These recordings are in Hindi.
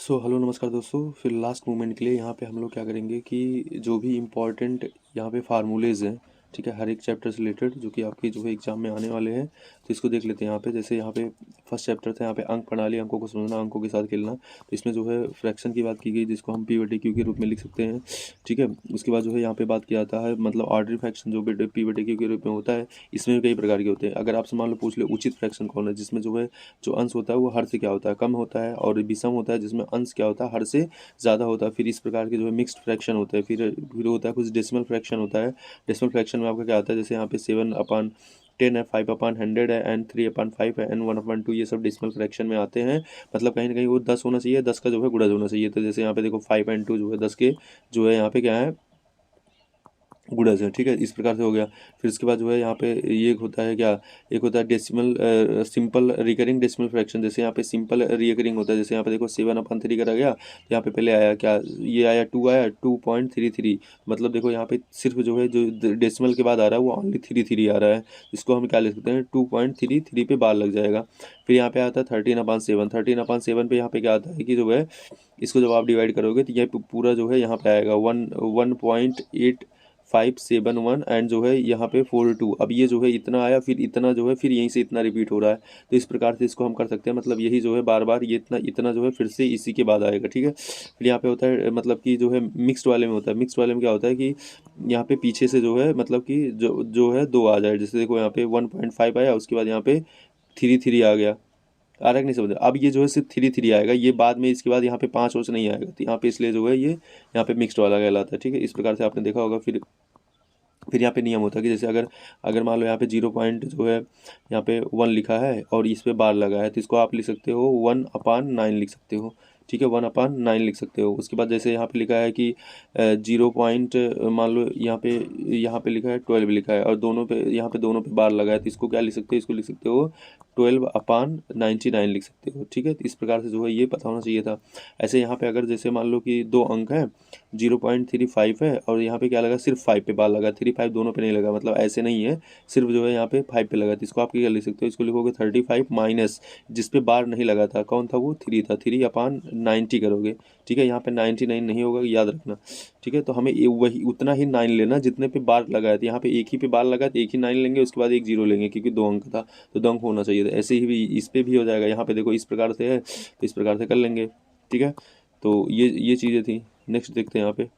हेलो नमस्कार दोस्तों। फिर लास्ट मूवमेंट के लिए यहाँ पे हम लोग क्या करेंगे कि जो भी इम्पोर्टेंट यहाँ पे फार्मूलेज हैं, ठीक है, हर एक चैप्टर से रिलेटेड जो कि आपके जो है एग्जाम में आने वाले हैं, तो इसको देख लेते हैं। यहाँ पे जैसे यहाँ पे फर्स्ट चैप्टर था, यहाँ पे अंक प्रणाली, अंकों को समझना, अंकों के साथ खेलना। तो इसमें जो है फ्रैक्शन की बात की गई, जिसको हम P/Q के रूप में लिख सकते हैं, ठीक है। उसके बाद जो है यहाँ पे बात किया जाता है मतलब ऑर्डरी फ्रैक्शन जो P/Q के रूप में होता है, इसमें भी कई प्रकार के होते हैं। अगर आपसे मान लो पूछ ले उचित फ्रैक्शन कौन है, जिसमें जो है जो अंश होता है वो हर से क्या होता है, कम होता है, और विषम होता है जिसमें अंश क्या होता है, हर से ज़्यादा होता है। फिर इस प्रकार के जो है मिक्स्ड फ्रैक्शन होता है, फिर होता है कुछ डेसिमल फ्रैक्शन होता है। डेसिमल फ्रैक्शन में आपका क्या आता है, जैसे यहाँ पे 7/10 है, 5/100 है, एंड 3/5 है, एंड 1/2, ये सब डेसिमल फ्रैक्शन में आते हैं। मतलब कहीं ना कहीं वो 10 होना चाहिए, 10 का जो है गुणज होना चाहिए। तो जैसे यहाँ पे देखो 5/2 जो है 10 के जो है यहाँ पे क्या है, गुणज है, ठीक है। इस प्रकार से हो गया। फिर उसके बाद जो है यहाँ पे ये होता है क्या, एक होता है decimal simple recurring decimal fraction. जैसे यहाँ पे सिंपल रिकरिंग होता है, जैसे यहाँ पे देखो 7/3 करा गया, तो यहाँ पे पहले आया क्या, ये आया 2, आया 2.33। मतलब देखो यहाँ पे सिर्फ जो है जो डेसिमल के बाद आ रहा है वो ओनली 33 आ रहा है। इसको हम क्या लिख सकते हैं, 2.33 पे बार लग जाएगा। फिर यहाँ पे आता है 13/7। 13/7 पे यहाँ पे क्या आता है कि जो है इसको जब आप डिवाइड करोगे तो ये पूरा जो है यहाँ पे आएगा 1.8571, एंड जो है यहाँ पे 42। अब ये जो है इतना आया, फिर इतना जो है फिर यहीं से इतना रिपीट हो रहा है। तो इस प्रकार से इसको हम कर सकते हैं, मतलब यही जो है बार बार ये इतना इतना जो है फिर से इसी के बाद आएगा, ठीक है। फिर यहाँ पे होता है मतलब कि जो है मिक्स्ड वाले में होता है, मिक्स्ड वाले में क्या होता है कि यहाँ पे पीछे से जो है मतलब कि जो जो है दो आ जाए। जैसे देखो यहाँ पे 1.5 आया, उसके बाद यहाँ पे 3 आ गया, आ रहा है कि नहीं समझ। अब ये जो है सिर्फ 3 आएगा, ये बाद में इसके बाद यहाँ पे 5 और से नहीं आएगा, तो यहाँ पे इसलिए जो है ये यहाँ पे मिक्स्ड वाला कहलाता है, ठीक है। इस प्रकार से आपने देखा होगा। फिर यहाँ पे नियम होता है कि जैसे अगर अगर मान लो यहाँ पे 0 पॉइंट जो है यहाँ पे 1 लिखा है और इस पे बार लगा है, तो इसको आप लिख सकते हो 1/9 लिख सकते हो, ठीक है, 1/9 लिख सकते हो। उसके बाद जैसे यहाँ पे लिखा है कि 0 पॉइंट मान लो यहाँ पे लिखा है 12 लिखा है, और दोनों पे यहाँ पे दोनों पे बार लगा है, तो इसको क्या लिख सकते हो, इसको लिख सकते हो 12/99 लिख सकते हो, ठीक है। तो इस प्रकार से जो है ये पता होना चाहिए था। ऐसे यहाँ पे अगर जैसे मान लो कि दो अंक है, 0.35 है, और यहाँ पे क्या लगा, सिर्फ 5 पे बार लगा, 3 5 दोनों पे नहीं लगा, मतलब ऐसे नहीं है, सिर्फ जो है यहाँ पे 5 पे लगा। तो इसको आप क्या लिख सकते हो, इसको लिखोगे 35 माइनस जिस पे बार नहीं लगा था, कौन था वो, 3 था, 3/90 करोगे, ठीक है। यहाँ पे 99 नहीं होगा, याद रखना, ठीक है। तो हमें वही उतना ही 9 लेना जितने पे बार लगा है। तो यहाँ पे एक ही पे बार लगा तो एक ही 9 लेंगे, उसके बाद एक 0 लेंगे, क्योंकि दो अंक था तो दो अंक होना चाहिए था। ऐसे ही भी इस पे भी हो जाएगा। यहाँ पे देखो इस प्रकार से है, तो इस प्रकार से कर लेंगे, ठीक है। तो ये चीज़ें थी। नेक्स्ट देखते हैं यहाँ पे।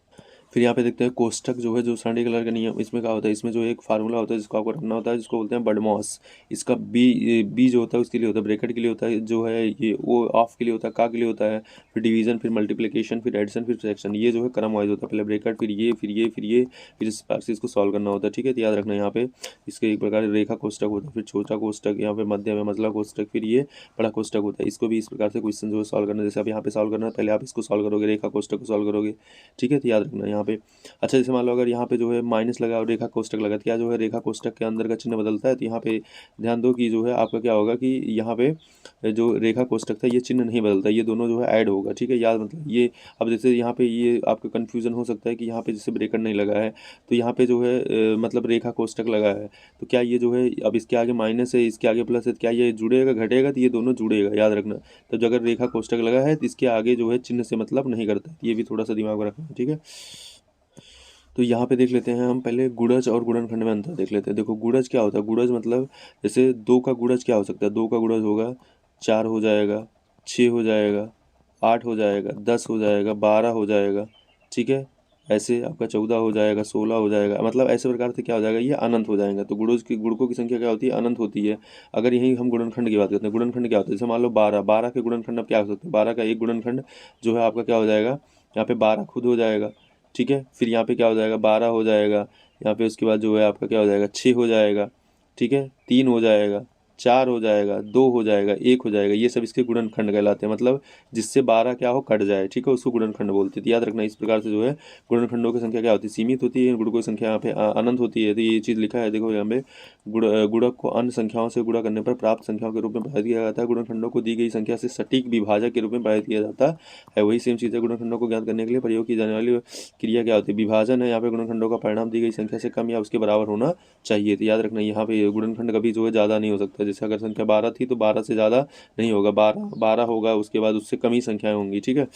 फिर यहाँ पे देखते हैं कोष्ठक जो है, जो संडे कलर का नियम, इसमें क्या होता है, इसमें जो एक फार्मूला होता है जिसको आपको रखना होता है, जिसको बोलते हैं बडमॉस। इसका बी जो होता है उसके लिए होता है, ब्रैकेट के लिए होता है, जो है ये वो ऑफ के लिए होता है, का के लिए होता है। फिर डिवीजन, फिर मल्टीप्लिकेशन, फिर एडिशन, फिर फ्रैक्शन, ये जो है क्रम वाइज होता है, पहले ब्रैकेट, फिर ये, फिर ये, फिर ये, फिर इस प्रकार से इसको सॉल्व करना होता है, ठीक है। तो याद रखना यहाँ पे इसके एक प्रकार रेखा कोष्ठक होता है, फिर छोटा कोष्ठक, यहाँ पे मध्य में मझला कोष्ठक, फिर ये बड़ा कोष्ठक होता है। इसको भी इस प्रकार से क्वेश्चन जो है सॉल्व करना है। जैसे अब यहाँ पे सॉल्व करना है, पहले आप इसको सॉल्व करोगे, रेखा कोष्ठक को सॉल्व करोगे, ठीक है। तो याद रखना यहाँ पे। अच्छा, जैसे मान लो अगर यहाँ पे जो है माइनस लगा और रेखा कोष्ठक लगा, तो क्या जो है रेखा कोष्ठक के अंदर का चिन्ह बदलता है। तो यहाँ पे ध्यान दो कि जो है आपका क्या होगा कि यहाँ पे जो रेखा कोष्ठक था ये चिन्ह नहीं बदलता, ये दोनों जो है ऐड होगा, ठीक है। याद मतलब ये, अब जैसे यहाँ पे ये आपका कन्फ्यूजन हो सकता है कि यहाँ पे जैसे ब्रेकेट नहीं लगा है, तो यहाँ पे जो है मतलब रेखा कोष्ठक लगा है, तो क्या ये जो है अब इसके आगे माइनस है, इसके आगे प्लस है, तो क्या ये जुड़ेगा घटेगा, तो ये दोनों जुड़ेगा, याद रखना। तो जो अगर रेखा कोष्ठक लगा है तो इसके आगे जो है चिन्ह से मतलब नहीं करता, ये भी थोड़ा सा दिमाग में रखना, ठीक है। तो यहाँ पे देख लेते हैं हम पहले गुणज और गुणनखंड में अंतर देख लेते हैं। देखो गुणज क्या होता है, गुणज मतलब जैसे 2 का गुणज क्या हो सकता है, 2 का गुणज होगा 4 हो जाएगा, 6 हो जाएगा, 8 हो जाएगा, 10 हो जाएगा, 12 हो जाएगा, ठीक है। ऐसे आपका 14 हो जाएगा, 16 हो जाएगा, मतलब ऐसे प्रकार से क्या हो जाएगा, ये अनंत हो जाएगा। तो गुणकों की संख्या क्या होती है, अनंत होती है। अगर यही हम गुणनखंड की बात करते हैं, गुणनखंड क्या होता है, जैसे मान लो 12, 12 के गुणनखंड अब क्या हो सकते हैं, 12 का एक गुणनखंड जो है आपका क्या हो जाएगा, यहाँ पे 12 खुद हो जाएगा, ठीक है। फिर यहाँ पे क्या हो जाएगा, 12 हो जाएगा, यहाँ पे उसके बाद जो है आपका क्या हो जाएगा, 6 हो जाएगा, ठीक है, 3 हो जाएगा, 4 हो जाएगा, 2 हो जाएगा, 1 हो जाएगा, ये सब इसके गुणनखंड कहलाते हैं। मतलब जिससे 12 क्या हो कट जाए, ठीक है, उसको गुणनखंड बोलते हैं। तो याद रखना इस प्रकार से जो है गुणनखंडों की संख्या क्या होती है, सीमित होती है, गुणकों की संख्या यहाँ पे अनंत होती है। तो ये चीज़ लिखा है, देखो यहाँ पे गुणक को अन्य संख्याओं से गुणा करने पर प्राप्त संख्याओं के रूप में परिवर्तित किया जाता है। गुणनखंडों को दी गई संख्या से सटीक विभाजक के रूप में परिवर्तित किया जाता है। वही सेम चीज़ है, गुणनखंडों को ज्ञात करने के लिए प्रयोग की जाने वाली क्रिया क्या होती है, विभाजन है। यहाँ पे गुणनखंडों का परिणाम दी गई संख्या से कम या उसके बराबर होना चाहिए। तो याद रखना यहाँ पे गुणनखंड कभी जो है ज़्यादा नहीं हो सकता, जैसे अगर संख्या 12 थी तो 12 से ज़्यादा नहीं होगा, 12 होगा, उसके बाद उससे कम ही संख्याएं होंगी, ठीक है।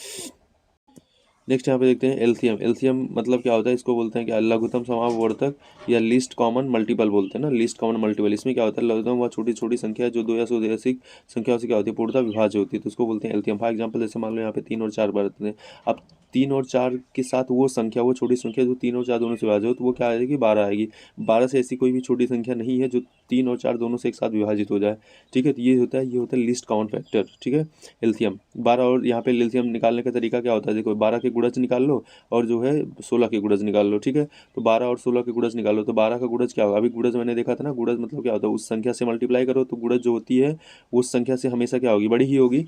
नेक्स्ट यहाँ पे देखते हैं एलसीएम। एलसीएम मतलब क्या होता है, इसको बोलते हैं क्या, लघुत्तम समापवर्तक या लीस्ट कॉमन मल्टीपल बोलते हैं ना, लीस्ट कॉमन मल्टीपल। इसमें क्या होता है, लघुत्तम वह छोटी छोटी संख्या जो 2 या 100 से अधिक संख्याओं से क्या होती है, पूर्णतः विभाज्य होती है, तो उसको बोलते हैं एलसीएम। फॉर एग्जाम्पल जैसे मान लो यहाँ पे 3 और 4 बरतते हैं। अब 3 और 4 के साथ वो संख्या, वो छोटी संख्या जो 3 और 4 दोनों से विभाज्य हो, तो वो क्या आएगी, 12 आएगी। 12 से ऐसी कोई भी छोटी संख्या नहीं है जो 3 और 4 दोनों से एक साथ विभाजित हो जाए, ठीक है। तो ये होता है लीस्ट कॉमन फैक्टर, ठीक है, एलसीएम 12। और यहाँ पे एलसीएम निकालने का तरीका क्या होता है, देखो 12 के गुणज निकाल लो और जो है 16 के गुणज निकाल लो, ठीक है। तो 12 और 16 के गुणज निकालो, तो 12 का गुणज क्या होगा, अभी गुणज मैंने देखा था ना, गुणज मतलब क्या होता है, उस संख्या से मल्टीप्लाई करो तो गुणज जो होती है उस संख्या से हमेशा क्या होगी, बड़ी ही होगी।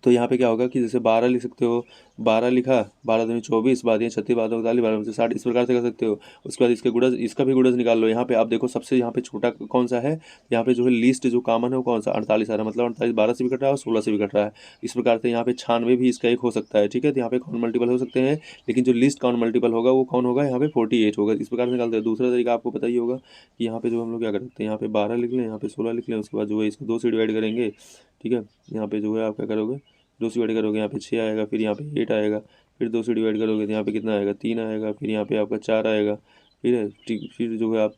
तो यहाँ पे क्या होगा कि जैसे 12 लिख सकते हो, 12 लिखा, 12 दूनी 24, 12 36, 12 42, 12 60, इस प्रकार से कर सकते हो। उसके बाद इसके गुणज, इसका भी गुणज निकाल लो। यहाँ पे आप देखो सबसे यहाँ पे छोटा कौन सा है, यहाँ पे जो है लीस्ट जो कॉमन है वो कौन सा, 48 आ रहा है, मतलब 48 12 से भी कट रहा है और 16 से भी कट रहा है। इस प्रकार से यहाँ पे 96 भी इसका एक हो सकता है, ठीक है। तो यहाँ पे कॉमन मल्टीपल हो सकते हैं, लेकिन जो लीस्ट कॉमन मल्टीपल होगा वो कौन होगा, यहाँ पे 48 होगा। इस प्रकार से निकालते हैं। दूसरा तरीका आपको पता ही होगा कि यहाँ पे जो हम लोग क्या कर सकते हैं, यहाँ पे 12 लिख लें, यहाँ पे 16 लिख लें, उसके बाद जो है इसको 2 से डिवाइड करेंगे, ठीक है। यहाँ पे जो है आप क्या करोगे, 2 से डिवाइड करोगे, यहाँ पे 6 आएगा, फिर यहाँ पे 8 आएगा, फिर 2 से डिवाइड करोगे तो यहाँ पे कितना आएगा, 3 आएगा, फिर यहाँ पे आपका 4 आएगा, फिर है ठीक, फिर जो है आप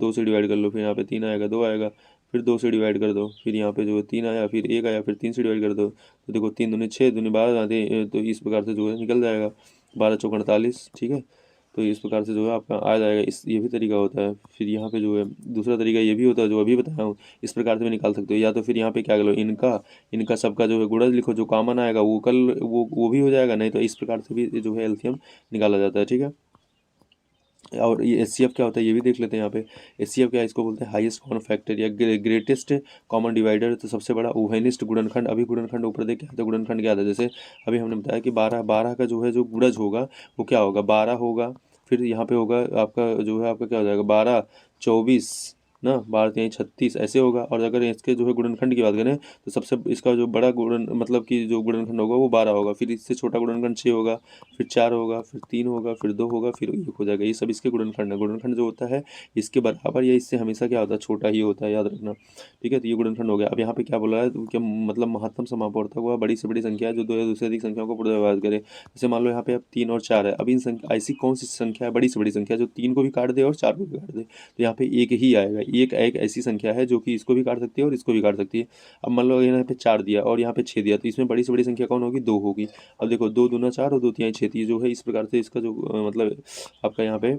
2 से डिवाइड कर लो, फिर यहाँ पे 3 आएगा, 2 आएगा, फिर 2 से डिवाइड कर दो, फिर यहाँ पे जो है 3 आया, फिर 1 आया, फिर 3 से डिवाइड कर दो, तो देखो 3 दूनी 6, दूनी 12 आते हैं, तो इस प्रकार से जो है निकल जाएगा 12 चौक 48, ठीक है। तो इस प्रकार से जो है आपका आ जाएगा। इस ये भी तरीका होता है। फिर यहाँ पे जो है दूसरा तरीका ये भी होता है जो अभी बताया हूँ, इस प्रकार से भी निकाल सकते हो। या तो फिर यहाँ पे क्या करो, इनका सबका जो है गुणज लिखो, जो कॉमन आएगा वो कल वो भी हो जाएगा, नहीं तो इस प्रकार से भी जो है एलसीएम निकाला जाता है, ठीक है। और ये एचसीएफ क्या होता है ये भी देख लेते हैं यहाँ पे। एचसीएफ क्या है, इसको बोलते हैं हाईएस्ट कॉमन फैक्टर या ग्रेटेस्ट कॉमन डिवाइडर। तो सबसे बड़ा उभयनिष्ठ गुणनखंड। अभी गुणनखंड ऊपर देख क्या था, गुणनखंड क्या था, जैसे अभी हमने बताया कि 12 का जो है जो गुणज होगा वो क्या होगा, 12 होगा। फिर यहाँ पे होगा आपका जो है आपका क्या हो जाएगा, 12 24 ना, 12 3 36 ऐसे होगा। और अगर इसके जो है गुणनखंड की बात करें तो सबसे इसका जो बड़ा गुणन मतलब कि जो गुणनखंड होगा वो 12 होगा, फिर इससे छोटा गुणनखंड 6 होगा, फिर 4 होगा, फिर 3 होगा, फिर 2 होगा, फिर 1 हो जाएगा। ये सब इसके गुणनखंड है। गुणनखंड जो होता है इसके बराबर या इससे हमेशा क्या होता है, छोटा ही होता है, याद रखना, ठीक है। तो ये गुणनखंड हो गया। अब यहाँ पे क्या बोला है, तो क्या मतलब महत्तम समापवर्तक हुआ बड़ी से बड़ी संख्या है जो 2 या 2 से अधिक संख्याओं को पूर्वाभास करे। जैसे मान लो यहाँ पे अब 3 और 4 है। अब इन संख्या ऐसी कौन सी संख्या है बड़ी से बड़ी संख्या जो 3 को भी काट दे और 4 को भी काट दे, तो यहाँ पे एक ही आएगा। एक ऐसी संख्या है जो कि इसको भी काट सकती है और इसको भी काट सकती है। अब मान लो यहाँ पे 4 दिया और यहाँ पे 6 दिया, तो इसमें बड़ी से बड़ी संख्या कौन होगी, 2 होगी। अब देखो 2 दूना 4 और 2 तिहाई 6, ये जो है इस प्रकार से इसका जो मतलब आपका यहाँ पे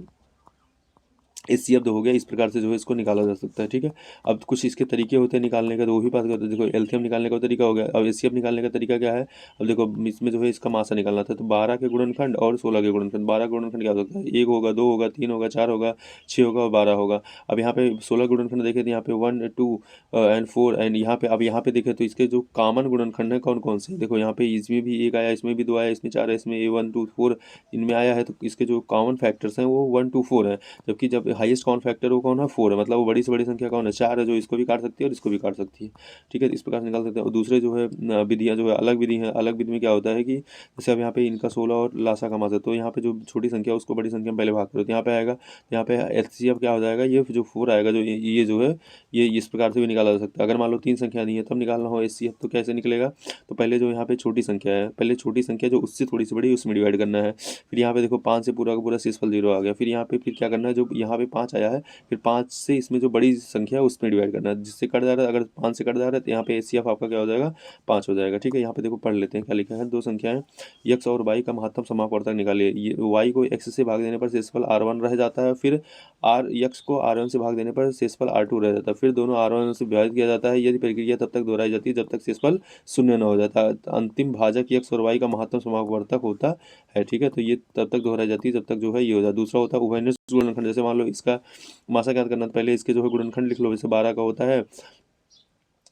एचसीएफ हो गया। इस प्रकार से जो है इसको निकाला जा सकता है, ठीक है। अब कुछ इसके तरीके होते हैं निकालने का, तो वो भी बात करते हैं। देखो एलसीएम निकालने का तरीका हो गया। अब एचसीएफ निकालने का तरीका क्या है, अब देखो इसमें जो है इसका मासा निकालना था, तो 12 के गुणनखंड और 16 के गुणनखंड। 12 का गुणनखंड क्या हो सकता है, 1 होगा, 2 होगा, 3 होगा, 4 होगा, 6 होगा और 12 होगा। अब यहाँ पे 16 गुणनखंड देखे तो यहाँ पे 1 2 एंड 4 एंड यहाँ पे, अब यहाँ पे देखे तो इसके जो कॉमन गुणनखंड है कौन कौन से, देखो यहाँ पे इसमें भी 1 आया, इसमें भी 2 आया, इसमें 4 है, इसमें 1 2 4 इनमें आया है। तो इसके जो कॉमन फैक्टर्स हैं वो 1 2 4 है। जबकि जब हाईएस्ट कॉमन फैक्टर वो कौन है, 4 है, मतलब वो बड़ी से बड़ी संख्या कौन है, 4 है, जो इसको भी काट सकती है और इसको भी काट सकती है, ठीक है। इस प्रकार से निकाल सकते हैं। और दूसरे जो है विधियाँ जो है अलग विधि है। अलग विधि में क्या होता है कि जैसे अब यहाँ पे इनका 16 और लासा का मासा, तो यहाँ पे जो छोटी संख्या है उसको बड़ी संख्या में पहले भाग करो, तो यहाँ पे आएगा, यहाँ पे एचसीएफ क्या हो जाएगा, ये जो 4 आएगा, जो ये जो है ये इस प्रकार से भी निकाला जा सकता है। अगर मान लो 3 संख्या नहीं है तब निकालना हो एचसीएफ, तो कैसे निकलेगा, तो पहले जो यहाँ पे छोटी संख्या है, पहले छोटी संख्या जो उससे थोड़ी सी बड़ी उसमें डिवाइड करना है। फिर यहाँ पे देखो 5 से पूरा का पूरा शेषफल 0 आ गया। फिर यहाँ पे फिर क्या करना है, जो यहाँ पे 5 आया है, फिर 5 से इसमें जो बड़ी संख्या है उसमें डिवाइड करना है, जिससे कट जा रहा है। अगर 5 से कट जा रहा है तो यहाँ पे एचसीएफ आपका क्या हो जाएगा, 5 हो जाएगा, ठीक है। यहाँ पे देखो पढ़ लेते हैं क्या लिखा है, दो संख्याएं x और y का महत्तम समापवर्तक निकालिए। ये y को x से भाग देने पर शेषफल r1 रह जाता है, फिर x को r1 से भाग देने पर शेषफल r2 रह जाता है, फिर दोनों r1 से विभाजित किया जाता है। यदि प्रक्रिया तब तक दोहराई जाती है जब तक शेषफल शून्य न हो जाता। अंतिम भाजक x और y का महत्तम समापवर्तक होता है, ठीक है। तो ये तब तक दोहराई जाती है जब तक जो है ये हो जाए। दूसरा होता है उभयनिष्ठ गुणनखंड। जैसे मान लो इसका मासा क्या करना, पहले इसके जो है गुणनखंड लिख लो। जैसे 12 का होता है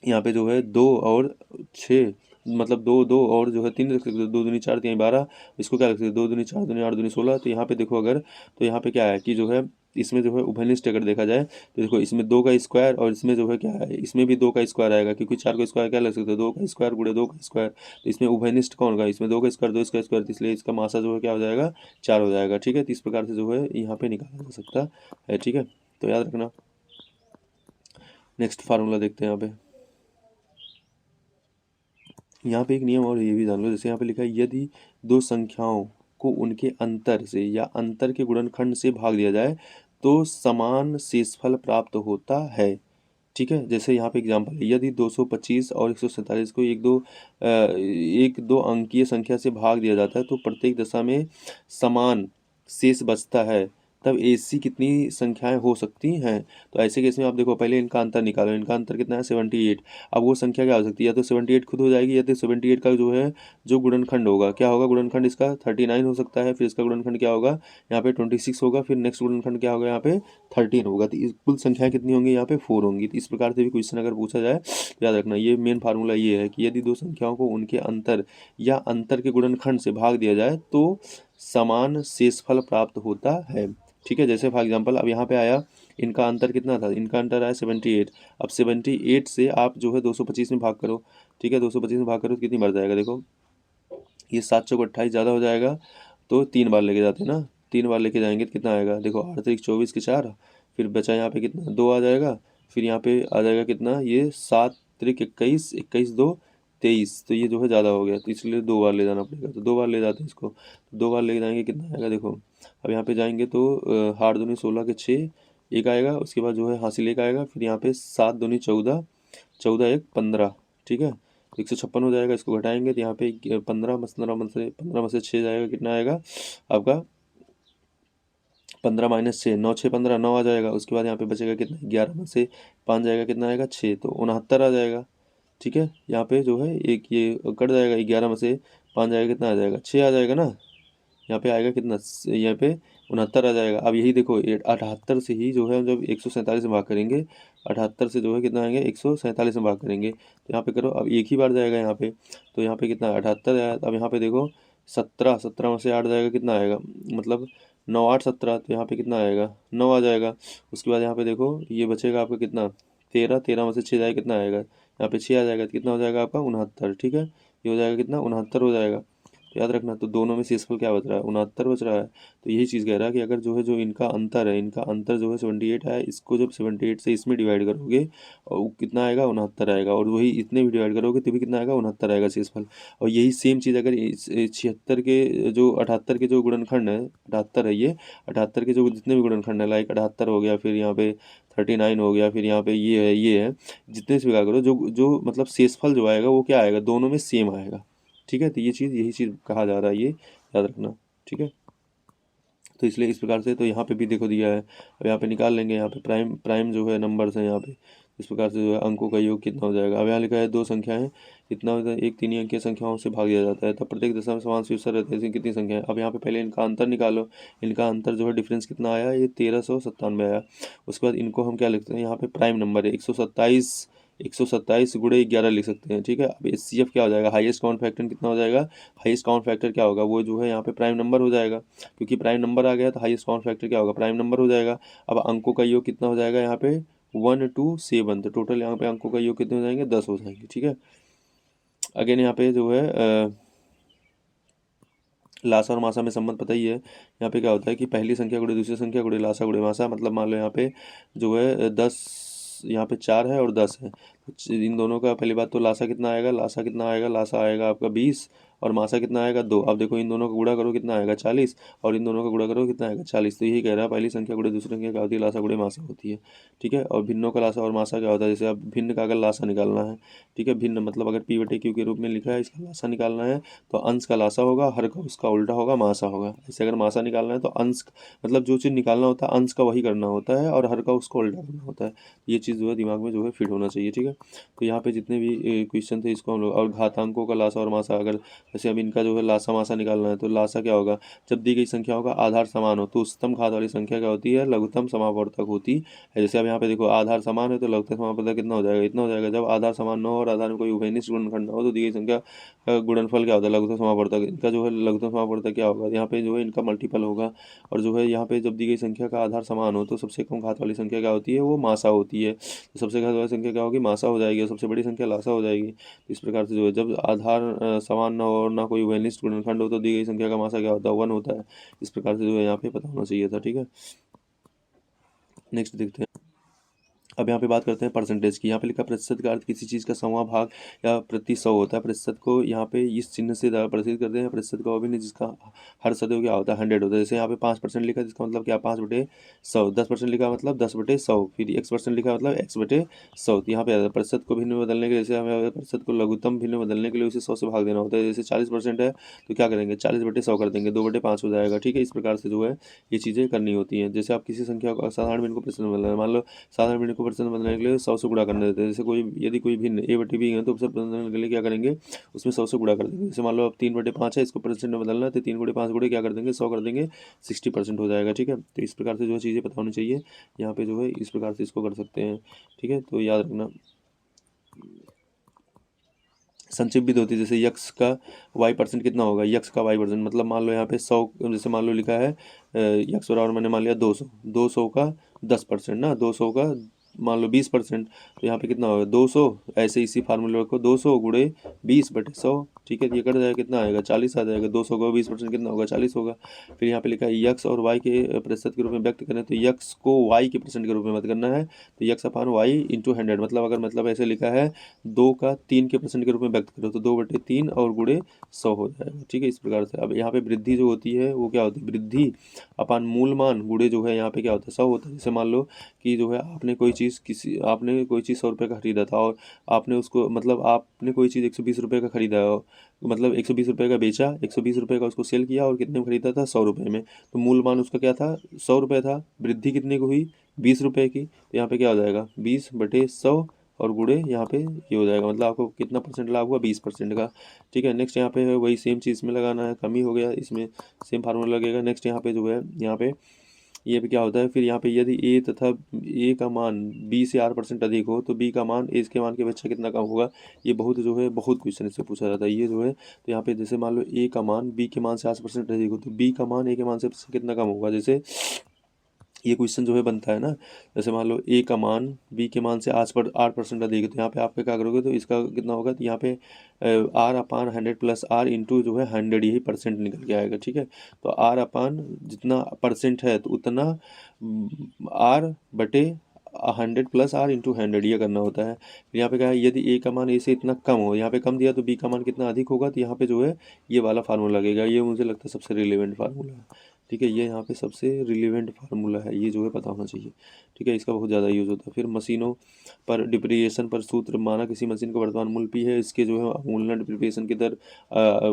यहाँ पे जो है 2 और 6, मतलब 2 2 और जो है 3 रख सकते हो, 2 दूनी 4 3 12, इसको क्या रख सकते हो, 2 दूनी 4 दूनी 8 दूनी 16। तो यहाँ पे देखो अगर, तो यहाँ पे क्या है कि जो है इसमें जो है उभयनिष्ठ अगर देखा जाए तो देखो इसमें 2 का स्क्वायर और इसमें जो है क्या है, इसमें भी 2 का स्क्वायर आएगा, क्योंकि 4 का स्क्वायर क्या लग सकता है, 2 का स्क्वायर गुणे 2 का स्क्वायर। तो इसमें उभयनिष्ठ कौन होगा, इसमें 2 का स्क्वायर 2 इसका स्क्वायर, इसलिए इसका मासा जो है क्या हो जाएगा, 4 हो जाएगा, ठीक है। तो इस प्रकार से जो है यहाँ पे निकाला जा सकता है, ठीक है। तो याद रखना। नेक्स्ट फार्मूला देखते हैं यहाँ पे एक नियम और ये भी जान लो। जैसे यहाँ पे लिखा है यदि दो संख्याओं को उनके अंतर से या अंतर के गुणनखंड से भाग दिया जाए तो समान शेषफल प्राप्त होता है। ठीक है, जैसे यहाँ पे एग्जांपल है, यदि 225 और 147 को एक दो अंकीय संख्या से भाग दिया जाता है तो प्रत्येक दशा में समान शेष बचता है, तब ऐसी कितनी संख्याएं हो सकती हैं। तो ऐसे केस में आप देखो, पहले इनका अंतर निकालो। इनका अंतर कितना है 78। अब वो संख्या क्या हो सकती है, या तो 78 खुद हो जाएगी, या तो 78 का जो है जो गुणनखंड होगा, क्या होगा गुणनखंड इसका 39 हो सकता है। फिर इसका गुणनखंड क्या होगा यहाँ पे 26 होगा। फिर नेक्स्ट गुणनखंड क्या होगा यहाँ पे 13 होगा। तो कुल संख्या कितनी होंगी यहाँ पे 4 होंगी। तो इस प्रकार से भी क्वेश्चन अगर पूछा जाए तो याद रखना, ये मेन फार्मूला ये है कि यदि दो संख्याओं को उनके अंतर या अंतर के गुणनखंड से भाग दिया जाए तो समान शेषफल प्राप्त होता है। ठीक है, जैसे फॉर एग्जांपल अब यहाँ पे आया, इनका अंतर कितना था, इनका अंतर आया 78। अब 78 से आप जो है 225 में भाग करो। ठीक है, 225 में भाग करो तो कितनी बढ़ जाएगा, देखो ये 7 चौक 28 ज़्यादा हो जाएगा, तो 3 बार लेके जाते हैं ना, 3 बार लेके जाएंगे तो कितना आएगा, देखो 8 तरीक 24 के 4, फिर बचा यहाँ पे कितना 2 आ जाएगा। फिर यहाँ पे आ जाएगा कितना, ये 7 तरीक 21, 21 2 23, तो ये जो है ज़्यादा हो गया, तो इसलिए 2 बार ले जाना पड़ेगा। तो 2 बार ले जाते हैं इसको, तो 2 बार लेके जाएंगे कितना आएगा, देखो अब यहाँ पे जाएंगे तो हार दूनी 16 के 6 एक आएगा, उसके बाद जो है हासिल एक आएगा, फिर यहाँ पे 7 दूनी 14, 14 एक 15। ठीक है, 156 हो जाएगा। इसको घटाएंगे तो यहाँ पे 15 में से 6 जाएगा, कितना आएगा आपका 15 माइनस 6, 9 6 15, 9 आ जाएगा। उसके बाद यहाँ पे बचेगा कितना, 11 में से 5 जाएगा, कितना आएगा 6, तो 69 आ जाएगा। ठीक है, यहाँ पे जो है एक ये कट जाएगा, 11 में से 5 जाएगा, कितना आ जाएगा 6 आ जाएगा ना। यहाँ पे आएगा कितना, यहाँ पे 69 आ जाएगा। अब यही देखो 78 से ही जो है जब 147 में भाग करेंगे, 78 से जो है कितना आएंगे 147 में भाग करेंगे, तो यहाँ पे करो, अब एक ही बार जाएगा यहाँ पे, तो यहाँ पे कितना 78 आया। अब यहाँ पे देखो 17, 17 में से 8 जाएगा, कितना आएगा, मतलब 9 8 17, तो यहाँ पे कितना आएगा 9 आ जाएगा। उसके बाद यहाँ पे देखो ये बचेगा आपका कितना 13, 13 में से 6 जाएगा, कितना आएगा यहाँ पे 6 आ जाएगा, तो कितना हो जाएगा आपका 69। ठीक है, ये हो जाएगा कितना 69 हो जाएगा। तो याद रखना, तो दोनों में शेषफल क्या बच रहा है 69 बच रहा है। तो यही चीज़ कह रहा है कि अगर जो है जो इनका अंतर है, इनका अंतर जो है 78 है, इसको जब 78 से इसमें डिवाइड करोगे और वो कितना आएगा 69 आएगा, और वही इतने भी डिवाइड करोगे तो भी कितना आएगा 69 आएगा शेषफल। और यही सेम चीज़ अगर 76 के जो 78 के जो गुणनखंड है, 78 है ये, 78 के जो जितने भी गुणनखंड है, लाइक 78 हो गया, फिर यहाँ पे 39 हो गया, फिर यहाँ पे ये है, जितने स्वीकार करो, जो जो मतलब शेषफल जो आएगा वो क्या आएगा, दोनों में सेम आएगा। ठीक है, तो ये चीज़ यही चीज़ कहा जा रहा है, ये याद रखना। ठीक है, तो इसलिए इस प्रकार से तो यहाँ पे भी देखो दिया है। अब यहाँ पे निकाल लेंगे, यहाँ पे प्राइम प्राइम जो है नंबर्स हैं यहाँ पे, इस प्रकार से जो है अंकों का योग कितना हो जाएगा। अब यहाँ लिखा है दो संख्याएं, कितना होता है, एक 3 अंकीय संख्याओं से भाग दिया जाता है तब प्रत्येक दशा में समान शीर्षक रहते हैं, ऐसी कितनी संख्या है। अब यहाँ पे पहले इनका अंतर निकालो। इनका अंतर जो है डिफरेंस कितना आया, ये 1397 आया। उसके बाद इनको हम क्या लिखते हैं, यहाँ पे प्राइम नंबर है 127 गुणे 11 लिख सकते हैं। ठीक है, अब HCF क्या हो जाएगा, हाईएस्ट कॉमन फैक्टर कितना हो जाएगा, हाईएस्ट कॉमन फैक्टर क्या होगा, वो जो है यहाँ पे प्राइम नंबर हो जाएगा, क्योंकि प्राइम नंबर आ गया तो हाईएस्ट कॉमन फैक्टर क्या होगा, प्राइम नंबर हो जाएगा। अब अंकों का योग कितना हो जाएगा यहाँ पे 1 2 7, तो टोटल यहाँ पे अंकों का योग कितने हो जाएंगे 10 हो जाएंगे। ठीक है, अगेन यहाँ पे जो है लासा और मासा में संबंध पता ही है। यहाँ पे क्या होता है कि पहली संख्या गुणे दूसरी संख्या गुणे लासा गुणे मासा, मतलब मान लो यहाँ पे जो है 10, यहाँ पे 4 है और 10 है, तो इन दोनों का पहली बात तो लासा कितना आएगा, लासा कितना आएगा, लासा आएगा आपका 20, और मासा कितना आएगा 2। अब देखो इन दोनों का गुणा करो कितना आएगा 40, और इन दोनों का गुणा करो कितना आएगा 40। तो यही कह रहा है पहली संख्या गुणे दूसरी संख्या क्या होती है, लासा गुणे मासा होती है। ठीक है, और भिन्नों का लासा और मासा क्या होता है, जैसे अब भिन्न का अगर लासा निकालना है, ठीक है, भिन्न मतलब अगर P/Q के रूप में लिखा है, इसका लासा निकालना है तो अंश का लासा होगा, हर का उसका उल्टा होगा मासा होगा। ऐसे अगर मासा निकालना है तो अंश मतलब जो चीज़ निकालना होता है अंश का वही करना होता है, और हर का उसका उल्टा करना होता है। ये चीज़ जो है दिमाग में जो है फिट होना चाहिए। ठीक है, तो यहाँ पे जितने भी क्वेश्चन थे इसको हम लोग, और घातांकों का लासा और मासा, अगर जैसे अब इनका जो है लासा मासा निकालना है तो लासा क्या होगा, जब दी गई संख्याओं का आधार समान हो तो उच्चतम घात वाली संख्या क्या होती है, लघुत्तम समावर्तक होती है। जैसे अब यहाँ पे देखो आधार समान है तो लघुत्तम समावर्तक कितना हो जाएगा, इतना हो जाएगा। जब आधार समान न हो और आधार में कोई उभयनिष्ठ गुणनखंड न हो तो दी गई संख्या का गुणनफल क्या होता है, लघुत्तम समावर्तक। इनका जो है लघुत्तम समावर्तक क्या होगा, यहाँ पे जो है इनका मल्टीपल होगा। और जो है यहाँ पे जब दी गई संख्या का आधार समान हो तो सबसे कम घात वाली संख्या क्या होती है, वो मासा होती है। तो सबसे घात वाली संख्या क्या होगी, मासा हो जाएगी, और सबसे बड़ी संख्या लासा हो जाएगी। तो इस प्रकार से जो है जब आधार समान ना हो और ना कोई उभयनिष्ठ गुणनखंड हो तो दी गई संख्या का मासा क्या होता है, 1 होता है। इस प्रकार से जो है यहाँ पे पता होना चाहिए था। ठीक है, नेक्स्ट देखते हैं। अब यहाँ पे बात करते हैं परसेंटेज की। यहाँ पे लिखा प्रतिशत का अर्थ किसी चीज़ का 100वां भाग या प्रति 100 होता है। प्रतिशत को यहाँ पे इस चिन्ह से प्रदर्शित करते हैं। प्रतिशत का अभिन्न जिसका हर सदैव क्या होता है 100 होता है। जैसे यहाँ पे 5% लिखा है जिसका मतलब क्या 5/100। 10% लिखा मतलब 10/100। फिर X% लिखा मतलब X/100। तो यहाँ पे प्रतिशत को भिन्न में बदलने के लिए, जैसे हमें प्रतिशत को लघुत्तम भिन्न में बदलने के लिए उसे 100 से भाग देना होता है। जैसे 40% है तो क्या करेंगे 40/100 कर देंगे, 2/5 हो जाएगा। ठीक है, इस प्रकार से जो है ये चीज़ें करनी होती हैं। जैसे आप किसी संख्या को साधारण भिन्न को प्रतिशत में बदलना है, मान लो साधारण भिन्न को प्रतिशत बदलने के लिए 100 से गुणा करने देते हैं। जैसे यदि कोई भिन्न a/b है तो प्रतिशत बदलने के लिए क्या करेंगे उसमें 100 से गुणा कर देंगे। जैसे मान लो अब 3/5 है, इसको परसेंट में बदलना है तो 3 × 5 गुणे क्या कर देंगे 100 कर देंगे, 60% हो जाएगा। ठीक है, तो इस प्रकार से जो है चीज़ें पता होनी चाहिए। यहाँ पे जो है इस प्रकार से इसको कर सकते हैं। ठीक है, तो याद रखना। संक्षिप्त होती है, जैसे यक्स का y% कितना होगा, यक्स का y% मतलब मान लो यहाँ पे 100, जैसे मान लो लिखा है यक्स बराबर मैंने मान लिया 200, 200 का 10% ना, 200 का मान लो 20%, तो यहाँ पे कितना होगा 200। ऐसे इसी फार्मूले को 200 गुणे 20/100। ठीक है, तो ये कट जाएगा, कितना आएगा 40 आ जाएगा। 200 का 20% कितना होगा 40 होगा। फिर यहाँ पे लिखा है यक्स और वाई के प्रतिशत के रूप में व्यक्त करें, तो यक्स को वाई के परसेंट के रूप में मत करना है, तो यक्स अपान वाई इंटू 100। मतलब अगर मतलब ऐसे लिखा है 2 का 3 के परसेंट के रूप में व्यक्त करो तो 2/3 और गुणे 100 हो जाएगा। ठीक है, इस प्रकार से। अब यहाँ पे वृद्धि जो होती है वो क्या होती है, वृद्धि अपान मूल मान गुणे जो है यहाँ पे क्या होता है 100 होता है। जैसे मान लो कि जो है आपने कोई चीज़ 100 रुपये का खरीदा था और आपने उसको मतलब आपने कोई चीज़ 120 रुपये का खरीदा है, मतलब 120 रुपये का बेचा, 120 रुपये का उसको सेल किया और कितने में खरीदा था 100 रुपये में। तो मूल मान उसका क्या था 100 रुपये था, वृद्धि कितने की हुई 20 रुपये की। तो यहाँ पे क्या हो जाएगा 20/100 और गुणे यहाँ पे ये हो जाएगा, मतलब आपको कितना परसेंट लाभ हुआ 20% का। ठीक है, नेक्स्ट यहाँ पे है वही सेम चीज़ में लगाना है, कमी हो गया इसमें सेम फार्मूला लगेगा। नेक्स्ट यहाँ पे जो है यहाँ पे ये भी क्या होता है, फिर यहाँ पे यदि ए तथा ए का मान बी से 8% अधिक हो तो बी का मान ए के मान के अपेक्षा कितना कम होगा। ये बहुत जो है बहुत क्वेश्चन इससे पूछा जाता है ये जो है। तो यहाँ पे जैसे मान लो ए का मान बी के मान से 8% अधिक हो तो बी का मान ए के मान से कितना कम होगा। जैसे ये क्वेश्चन जो है बनता है ना, जैसे मान लो ए का मान बी के मान से 8% अधिक है, तो यहाँ पे आप क्या करोगे तो इसका कितना होगा, तो यहाँ पे R upon 100 plus R into जो है 100 यही परसेंट निकल के आएगा। ठीक है, तो आर अपान जितना परसेंट है तो उतना आर बटे 100 प्लस आर इंटू 100 ये करना होता है। फिर यहाँ पे क्या है, यदि ए का मान ए से इतना कम हो, यहाँ पे कम दिया तो बी का मान कितना अधिक होगा, तो यहाँ पे जो है ये वाला फार्मूला लगेगा। ये मुझे लगता है सबसे रिलेवेंट फार्मूला है। ठीक है, ये यहाँ पे सबसे रिलेवेंट फार्मूला है, ये जो है पता होना चाहिए। ठीक है, इसका बहुत ज़्यादा यूज़ होता है। फिर मशीनों पर डिप्रिसिएशन पर सूत्र, माना किसी मशीन का वर्तमान मूल्य पी है, इसके जो है अवमूल्यन डिप्रिसिएशन की दर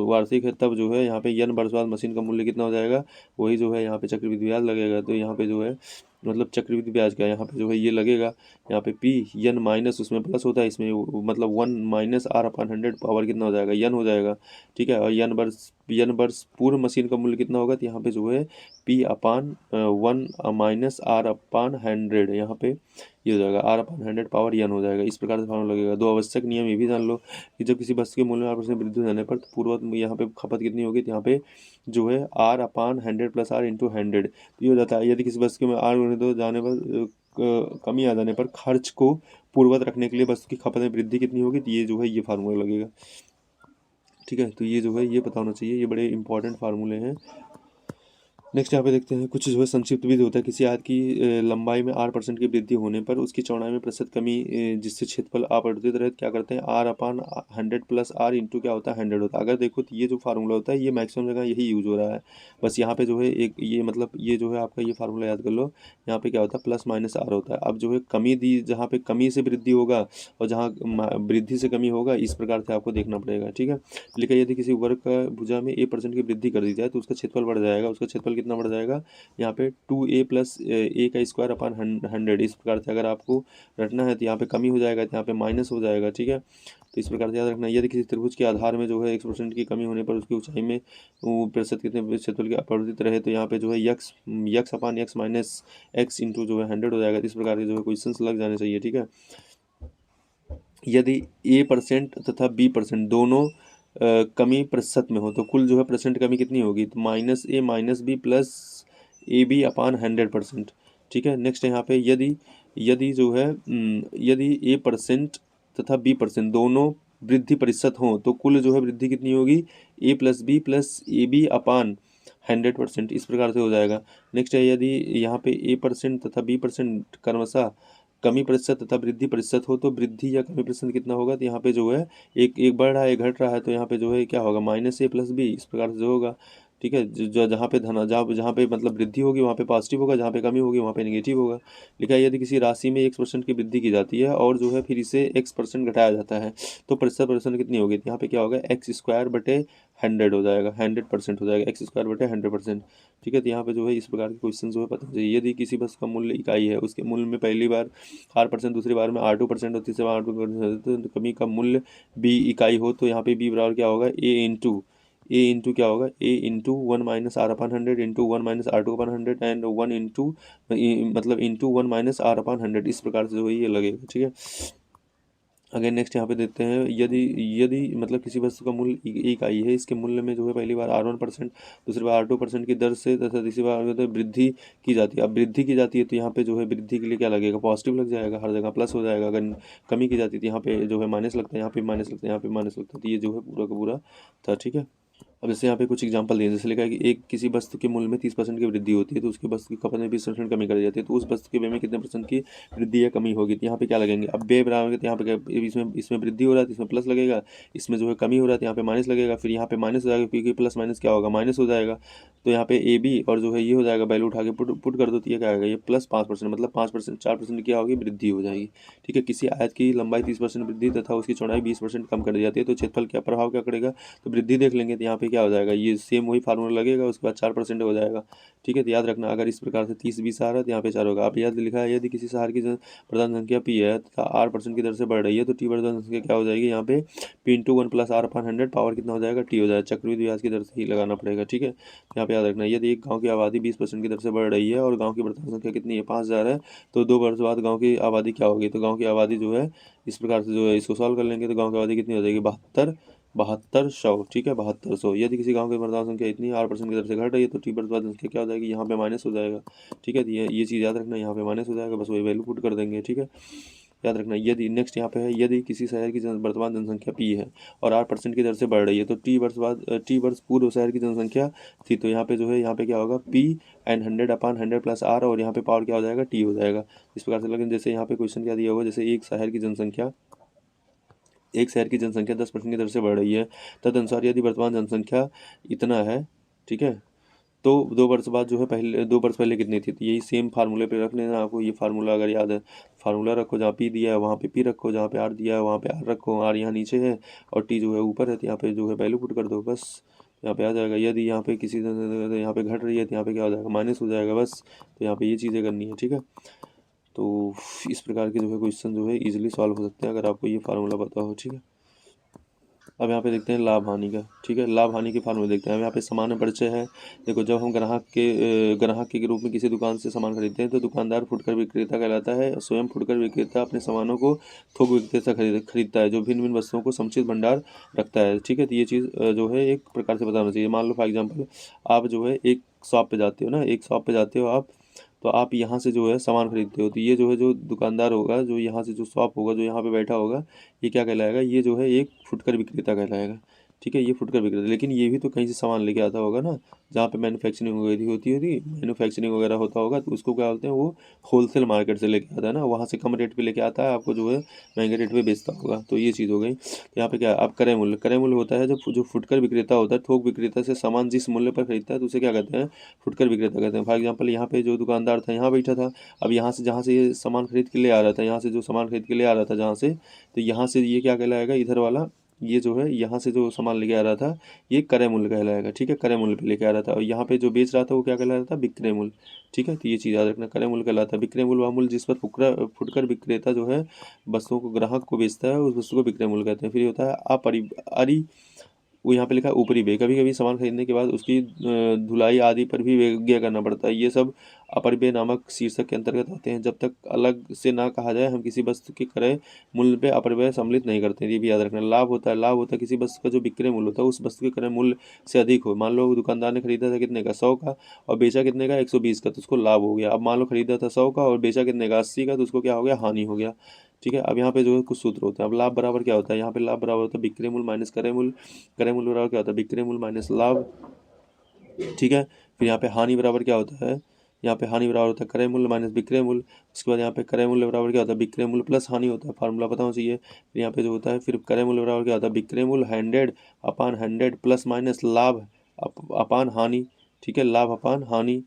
वार्षिक है, तब जो है यहाँ पे n वर्ष बाद मशीन का मूल्य कितना हो जाएगा, वही जो है यहाँ पे चक्रवृद्धि ब्याज लगेगा। तो यहाँ पे जो है मतलब चक्रवृद्धि ब्याज का यहाँ पे जो है ये लगेगा, यहाँ पे पी n माइनस उसमें प्लस होता है, इसमें मतलब 1 माइनस आर अपान 100 पावर कितना हो जाएगा n हो जाएगा। ठीक है, और n वर्ष पूर्व मशीन का मूल्य कितना होगा, तो यहाँ पे जो है P upon 1 minus are upon 100 यहाँ पे ये हो जाएगा आर अपान 100 पावर n हो जाएगा। इस प्रकार से फार्मूला लगेगा। दो आवश्यक नियम ये भी जान लो कि जब किसी वस्तु के मूल्य में 8% वृद्धि हो जाने पर तो पूर्ववत यहाँ पे खपत कितनी होगी, तो यहाँ पे जो है R upon 100 plus R into 100 तो ये हो जाता है। यदि किसी वस्तु में आर होने दो जाने पर कमी आ जाने पर खर्च को पूर्ववत रखने के लिए वस्तु की खपत में वृद्धि कितनी होगी, तो ये जो है ये फार्मूला लगेगा। ठीक है, तो ये जो है ये पता होना चाहिए, ये बड़े इंपॉर्टेंट फार्मूले हैं। नेक्स्ट यहाँ पे देखते हैं कुछ जो है संक्षिप्त विधि होता है। किसी आयत की लंबाई में 8% की वृद्धि होने पर उसकी चौड़ाई में प्रतिशत कमी जिससे क्षेत्रफल अपरिवर्तित रहे, क्या करते हैं R upon 100 plus R into क्या होता है 100 होता है। अगर देखो तो ये जो फार्मूला होता है ये मैक्सिमम जगह यही यूज हो रहा है। बस यहाँ पे जो है एक ये मतलब ये जो है आपका ये फार्मूला याद कर लो, यहाँ पे क्या होता है प्लस माइनस आर होता है। अब जो है कमी दी, जहाँ पे कमी से वृद्धि होगा और जहाँ वृद्धि से कमी होगा, इस प्रकार से आपको देखना पड़ेगा। ठीक है, लेकिन यदि किसी वर्ग का भुजा में a% की वृद्धि कर दी जाए तो उसका क्षेत्रफल बढ़ जाएगा। उसका क्षेत्रफल कितना बढ़ जाएगा, यहाँ पे 2a प्लस ए का स्क्वायर अपान 100। इस प्रकार से अगर आपको रटना है तो यहाँ पे कमी हो जाएगा, तो यहाँ पे माइनस हो जाएगा। ठीक है, तो इस प्रकार से याद रखना। यदि किसी त्रिभुज के आधार में जो है 1% की कमी होने पर उसकी ऊंचाई में प्रतिशत कितने क्षेत्रफल की अपरिवर्तित रहे, तो यहाँ पे जो है यक्स अपान एक्स माइनस एक्स इंटू जो है 100 हो जाएगा। इस प्रकार के जो है क्वेश्चन लग जाने चाहिए। ठीक है, यदि a% तथा b% दोनों कमी प्रतिशत में हो तो कुल जो है परसेंट कमी कितनी होगी, तो -a minus B plus AB upon 100%। ठीक है, नेक्स्ट यहाँ पे यदि जो है यदि a% तथा b% दोनों वृद्धि प्रतिशत हो तो कुल जो है वृद्धि कितनी होगी, a plus B plus AB upon 100%। इस प्रकार से हो जाएगा। नेक्स्ट है यदि यहाँ पे a% तथा b% क्रमशः कमी प्रतिशत तथा वृद्धि प्रतिशत हो तो वृद्धि या कमी प्रतिशत कितना होगा, तो यहाँ पे जो है एक बढ़ रहा है एक घट रहा है, तो यहाँ पे जो है क्या होगा -a+b, इस प्रकार से जो होगा। ठीक है, जहाँ पे धन जहाँ पे मतलब वृद्धि होगी वहाँ पे पॉजिटिव होगा, जहाँ पे कमी होगी वहाँ पे नेगेटिव होगा। लिखा है यदि किसी राशि में x% की वृद्धि की जाती है और जो है फिर इसे x% घटाया जाता है तो प्रतिशत कितनी होगी, तो यहाँ पे क्या होगा x²/100 हो जाएगा, 100% हो जाएगा, x²/100%। ठीक है, तो यहाँ पे जो है इस प्रकार के क्वेश्चन जो है पता चाहिए। यदि किसी वस्तु का मूल्य इकाई है, उसके मूल्य में पहली बार R%, दूसरी बार में R2% और तीसरी बार R2%, तो कमी का मूल्य B इकाई हो तो यहाँ पे B बराबर क्या होगा, A इंटू क्या होगा, A into 1 - R/100 into 1 - R2/100 and 1 into मतलब इंटू 1 - R/100, इस प्रकार से जो है ये लगेगा। ठीक है, अगर नेक्स्ट यहाँ पे देते हैं, यदि यदि मतलब किसी वस्तु का मूल्य इकाई है, इसके मूल्य में जो है पहली बार R1%, दूसरी बार R2% की दर से तथा तीसरी बार वृद्धि की जाती है। अब वृद्धि की जाती है तो यहाँ पे जो है वृद्धि के लिए क्या लगेगा, पॉजिटिव लग जाएगा, हर जगह प्लस हो जाएगा। अगर कमी की जाती है तो यहाँ पे जो है माइनस लगता है, यहाँ पे माइनस लगता है, यहाँ पे माइनस लगता है, तो ये जो है पूरा का पूरा था। ठीक है, अब जैसे यहाँ पे कुछ एग्जांपल दिए, जैसे लिखा है कि एक किसी वस्तु के मूल्य में 30% की वृद्धि होती है तो उसकी वस्तु की खपत में 20% कमी कर दी जाती है, तो उस वस्तु के व्यय में कितने % की वृद्धि या कमी होगी, तो यहाँ पे क्या लगेंगे, अब व्यय बराबर तो यहाँ पे इसमें वृद्धि हो रहा है तो इसमें प्लस लगेगा, इसमें जो है कमी हो रहा है तो यहाँ पे माइनस लगेगा, फिर यहाँ पे माइनस हो जाएगा क्योंकि प्लस माइनस क्या होगा, माइनस हो जाएगा। तो यहाँ पे AB और जो है ये हो जाएगा, वैल्यू उठा के पुट कर दो तो ये क्या आएगा, ये +5%, मतलब 5% 4% क्या होगी, वृद्धि हो जाएगी। ठीक है, किसी आयत की लंबाई 30% वृद्धि तथा उसकी चौड़ाई 20% कम कर दी जाती है तो क्षेत्रफल क्या प्रभाव क्या करेगा, तो वृद्धि देख लेंगे तो यहाँ पे क्या हो जाएगा, ये सेम वही फार्मूला लगेगा, उसके बाद 4% हो जाएगा। ठीक है, तो याद रखना अगर इस प्रकार से 30 20 आ रहा है तो यहाँ पे 4 होगा। आप याद लिखा है यदि किसी शहर की प्रधान संख्या P है तथा R% की दर से बढ़ रही है तो T प्रधान संख्या क्या हो जाएगी, यहाँ पे P इंटू 1 + R/100 पावर कितना हो जाएगा, T हो जाएगा। चक्रवृद्धि ब्याज की दर से ही लगाना पड़ेगा। ठीक है, यहाँ पे याद रखना यदि एक गाँव की आबादी 20% की दर से बढ़ रही है और गाँव की प्रधान संख्या कितनी है, 5000 है, तो 2 वर्ष बाद गाँव की आबादी क्या होगी, तो गाँव की आबादी जो है इस प्रकार से जो है इसको सॉल्व कर लेंगे तो गाँव की आबादी कितनी हो जाएगी, 7200। ठीक है, 7200। यदि किसी गांव की मतदान संख्या इतनी R% की तरफ से घट रही है तो T मतदान संख्या क्या हो जाएगी, यहाँ पे माइनस हो जाएगा। ठीक है, तो ये चीज़ याद रखना, यहाँ पे माइनस हो जाएगा, बस वही वैल्यू पुट कर देंगे। ठीक है, याद रखना यदि नेक्स्ट यहाँ पे है, यदि किसी शहर की वर्तमान जनसंख्या P है और R% की दर से बढ़ रही है तो T वर्ष पूर्व शहर की जनसंख्या थी, तो यहाँ पे जो है यहाँ पे क्या होगा, P एंड 100/100 + R और यहाँ पे पावर क्या हो जाएगा, T हो जाएगा। इस प्रकार से, लेकिन जैसे यहाँ पे क्वेश्चन क्या दिया होगा, जैसे एक शहर की जनसंख्या 10% की दर से बढ़ रही है, तदनुसार यदि वर्तमान जनसंख्या इतना है, ठीक है, तो 2 वर्ष बाद जो है 2 वर्ष पहले कितनी थी, तो यही सेम फार्मूले पे रख लेना आपको। ये फार्मूला अगर याद है, फार्मूला रखो, जहाँ P दिया है वहाँ पे P रखो, जहाँ पे R दिया है वहाँ पे R रखो, R यहाँ नीचे है और T जो है ऊपर है, तो यहाँ पे जो है वैल्यू पुट कर दो, बस यहाँ पे आ जाएगा। यदि यहाँ पे किसी यहाँ पे घट रही है तो यहाँ पे क्या हो जाएगा, माइनस हो जाएगा, बस। तो यहाँ पे ये चीज़ें करनी है। ठीक है, तो इस प्रकार के जो है क्वेश्चन जो है इजीली सॉल्व हो सकते हैं अगर आपको ये फार्मूला पता हो। ठीक है, अब यहाँ पे देखते हैं लाभ हानि का। ठीक है, लाभ हानि के फार्मूले देखते हैं। अब यहाँ पे सामान्य परिचय है। देखो, जब हम ग्राहक के रूप में किसी दुकान से सामान खरीदते हैं तो दुकानदार फुटकर विक्रेता कहलाता है। स्वयं फुटकर विक्रेता अपने सामानों को थोक विक्रेता खरीदता है जो भिन्न भिन्न वस्तुओं को समुचित भंडार रखता है। ठीक है, तो ये चीज़ जो है एक प्रकार से बताना चाहिए। मान लो फॉर एग्जाम्पल आप जो है एक शॉप पे जाते हो ना, एक शॉप पे जाते हो आप, तो आप यहाँ से जो है सामान खरीदते हो, तो ये जो है जो दुकानदार होगा, जो यहाँ से जो शॉप होगा, जो यहाँ पे बैठा होगा, ये क्या कहलाएगा, ये जो है एक फुटकर विक्रेता कहलाएगा। ठीक है, ये फुटकर विक्रेता, लेकिन ये भी तो कहीं से सामान लेके आता होगा ना, जहाँ पे मैन्युफैक्चरिंग वगैरह होती मैन्युफैक्चरिंग वगैरह होता होगा, तो उसको क्या बोलते हैं, वो होलसेल मार्केट से लेके आता है ना, वहाँ से कम रेट पे लेके आता है, आपको जो है महंगे रेट पे बेचता होगा। तो ये चीज़ हो गई। तो यहाँ पे क्या, अब क्रय मूल्य होता है जो फुटकर विक्रेता होता है थोक विक्रेता से सामान जिस मूल्य पर खरीदता है तो उसे क्या कहते हैं, फुटकर विक्रेता कहते हैं। फॉर एग्जाम्पल यहाँ पे जो दुकानदार था यहाँ बैठा था, अब यहाँ से जहाँ से ये सामान खरीद के ले आ रहा था, यहाँ से जो सामान खरीद के ले आ रहा था जहाँ से, तो यहाँ से ये क्या कहलाएगा, इधर वाला ये जो है यहाँ से जो सामान लेके आ रहा था ये क्रय मूल्य कहलाएगा। ठीक है, क्रय मूल्य पे लेके आ रहा था, और यहाँ पे जो बेच रहा था वो क्या कहला रहा था, विक्रय मूल्य। ठीक है, तो ये चीज़ याद रखना, क्रय मूल्य कहलाता है। विक्रय मूल्य वह मूल्य जिस पर फुटकर विक्रेता जो है वस्तुओं को ग्राहक को बेचता है, उस वस्तु को विक्रय मूल्य कहते हैं। फिर ये होता है वो यहाँ पे लिखा है ऊपरी व्यय। कभी कभी सामान खरीदने के बाद उसकी धुलाई आदि पर भी व्यय करना पड़ता है। ये सब अपरिव्यय नामक शीर्षक के अंतर्गत आते हैं। जब तक अलग से ना कहा जाए हम किसी वस्तु के क्रय मूल्य पे अपरिव्यय सम्मिलित नहीं करते। ये भी याद रखना। लाभ होता है किसी वस्तु का जो विक्रय मूल्य होता है उस वस्तु के क्रय मूल्य से अधिक हो। मान लो दुकानदार ने खरीदा था कितने का, 100 का, और बेचा कितने का, 120 का, तो उसको लाभ हो गया। अब मान लो खरीदा था 100 का और बेचा कितने का, 80 का, तो उसको क्या हो गया, हानि हो गया। ठीक है, अब यहाँ पे जो है कुछ सूत्र होते हैं। अब लाभ बराबर क्या होता है, यहाँ पे लाभ बराबर होता है विक्रय मूल्य माइनस क्रय मूल्य। क्रय मूल्य बराबर क्या होता है, विक्रय मूल्य माइनस लाभ। ठीक है, फिर यहाँ पे हानि बराबर क्या होता है, यहाँ पे हानि बराबर होता है क्रय मूल्य माइनस विक्रय मूल्य। उसके बाद यहाँ पे क्रय मूल्य बराबर क्या होता है विक्रय मूल्य प्लस हानि होता है, फार्मूला पता होना चाहिए। फिर यहाँ पे जो होता है फिर क्रय मूल्य बराबर क्या होता है विक्रय मूल्य 100/100 प्लस माइनस लाभ अपान हानि, ठीक है, लाभ अपान हानि,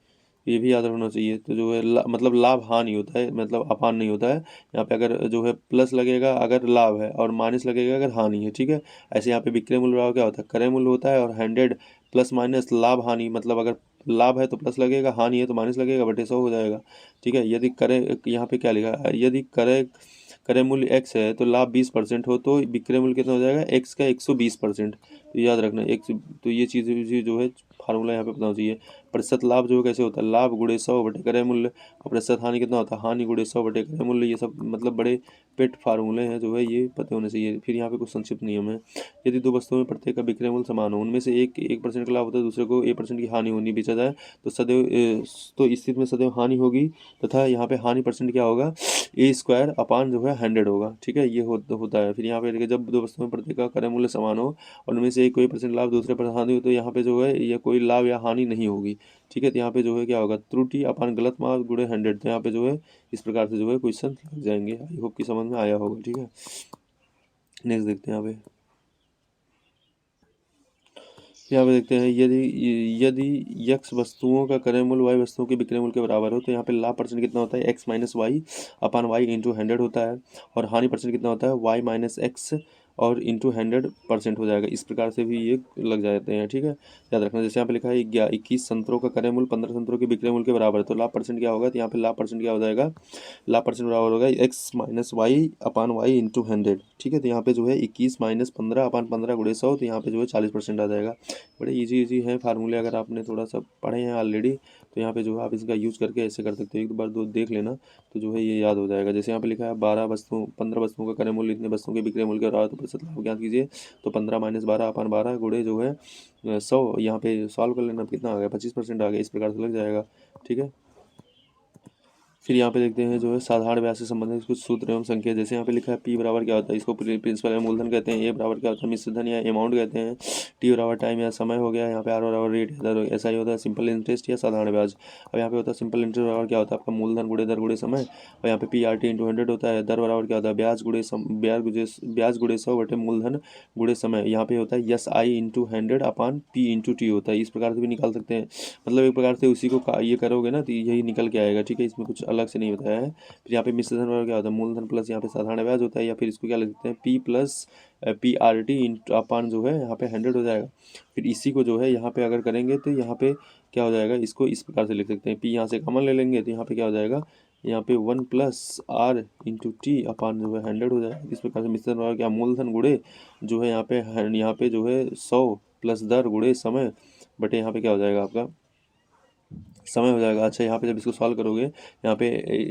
ये भी याद रखना चाहिए। तो जो है मतलब लाभ हानि होता है, मतलब अपान नहीं होता है। यहाँ पे अगर जो है प्लस लगेगा अगर लाभ है और माइनस लगेगा अगर हानि है, ठीक है। ऐसे यहाँ पे विक्रय मूल्य बराबर क्या होता है क्रय मूल्य होता है और 100 प्लस माइनस लाभ हानि, मतलब अगर लाभ है तो प्लस लगेगा, हानि है तो माइनस लगेगा, बटे 100 हो जाएगा, ठीक है। यदि क्रय यहाँ पे क्या लिखा है, यदि क्रय मूल्य x है तो लाभ 20% हो तो विक्रय मूल्य कितना हो जाएगा x का 120%। तो याद रखना एक, तो ये चीज़ जो है फार्मूला यहाँ पे बताना चाहिए। प्रतिशत लाभ जो कैसे होता है लाभ गुणे 100 बटे क्रय मूल्य, और प्रतिशत हानि कितना होता है हानि गुणे 100 बटे क्रय मूल्य। ये सब मतलब बड़े पेट फार्मूले हैं जो है, ये पते होने चाहिए। फिर यहाँ पे कुछ संक्षिप्त नियम है। यदि दो वस्तुओं में प्रत्येक का विक्रय मूल्य समान हो, उनमें से एक 1% का लाभ होता है, दूसरे को 1% की हानि होनी बेचा जाए तो सदैव तो इस स्थिति में सदैव हानि होगी, तथा यहाँ पे हानि परसेंट क्या होगा A² अपान जो है 100 होगा, ठीक है। ये होता है। फिर यहाँ पे देखिए जब दो वस्तुओं में प्रत्येक का क्रय मूल्य समान हो और उनमें से एक कोई % लाभ दूसरे पर हानि हो, तो यहाँ पे जो है ये कोई लाभ या हानि नहीं होगी, ठीक है। तो यहाँ पे जो है क्या होगा त्रुटि अपान गलत माप गुणे 100। तो यहाँ पे जो है इस प्रकार से जो है क्वेश्चन लग जाएंगे। आई होप कि समझ में आया होगा, ठीक है। नेक्स्ट देखते हैं यहाँ पे देखते हैं यदि यक्स वस्तुओं का क्रय मूल्य वाई वस्तुओं के विक्रय मूल्य के बराबर हो, तो यहाँ पे लाभ परसेंट कितना होता है x minus Y upon y into 100 होता है, और हानि परसेंट कितना होता है y माइनस एक्स और इंटू 100% हो जाएगा। इस प्रकार से भी ये लग जाते हैं, ठीक है। याद रखना जैसे यहाँ पे लिखा है 21 संतरों का क्रय मूल्य 15 संतरों के विक्रय मूल्य के बराबर है, तो लाभ परसेंट क्या होगा, तो यहाँ पे लाभ परसेंट क्या हो जाएगा, लाभ परसेंट बराबर होगा x minus Y upon y into 100, ठीक है। तो यहाँ पे जो है 21 माइनस 15 अपान 15 गुणे 100, तो यहाँ पे जो है 40% आ जाएगा। बड़े इजी है फार्मूले, अगर आपने थोड़ा सा पढ़े हैं ऑलरेडी तो यहाँ पे जो है आप इसका यूज़ करके ऐसे कर सकते हो। एक बार दो देख लेना तो जो है ये याद हो जाएगा। जैसे यहाँ पे लिखा है 15 वस्तुओं का क्रय मूल्य इतने वस्तुओं के विक्रय मूल्य के बराबर, तो प्रतिशत लाभ ज्ञात कीजिए। तो 15 माइनस 12 अपान 12 गुणे जो है 100, यहाँ पे सॉल्व कर लेना कितना आ गया 25% आ गया, इस प्रकार से लग जाएगा, ठीक है। फिर यहाँ पे देखते हैं जो है साधारण ब्याज से संबंधित कुछ सूत्र एवं संख्या। जैसे यहाँ पे लिखा है P बराबर क्या होता है, इसको प्रिंसिपल या मूलधन कहते हैं। A बराबर क्या होता है मिश्र धन या अमाउंट कहते हैं। T बराबर टाइम या समय हो गया। यहाँ पे R बराबर रेट या दर, ऐसा ही होता है सिंपल इंटरेस्ट या साधारण ब्याज। अब यहाँ पे होता है सिंपल इंटरेस्ट बराबर क्या होता है आपका मूलधन गुणे दर गुणे समय, और यहाँ पे PRT इंटू 100 होता है। दर बराबर क्या होता है ब्याज गुणे 100 बटे मूलधन गुणे समय। यहाँ पे होता है SI इंटू 100 अपान P इंटू T होता है। इस प्रकार से भी निकाल सकते हैं, मतलब एक प्रकार से उसी को ये करोगे ना तो यही निकल के आएगा, ठीक है। इसमें कुछ अलग से नहीं बताया है। फिर यहाँ पे मिश्र धन बराबर क्या होता है मूलधन प्लस यहाँ पे साधारण ब्याज होता है, या फिर इसको क्या लिख सकते हैं P प्लस PRT इंटू अपान जो है यहाँ पे 100 हो जाएगा। फिर इसी को जो है यहाँ पे अगर करेंगे तो यहाँ पे क्या हो जाएगा, इसको इस प्रकार से लिख सकते हैं P यहाँ से कॉमन ले लेंगे तो यहाँ पे क्या हो जाएगा, यहाँ पे 1 plus R into T upon जो है 100 हो जाएगा। इस प्रकार से मिश्र धन बराबर क्या मूलधन गुणे जो है यहाँ पे जो है 100 प्लस दर गुणे समय बटे यहाँ पे क्या हो जाएगा आपका समय हो जाएगा। अच्छा यहाँ पे जब इसको सॉल्व करोगे यहाँ पे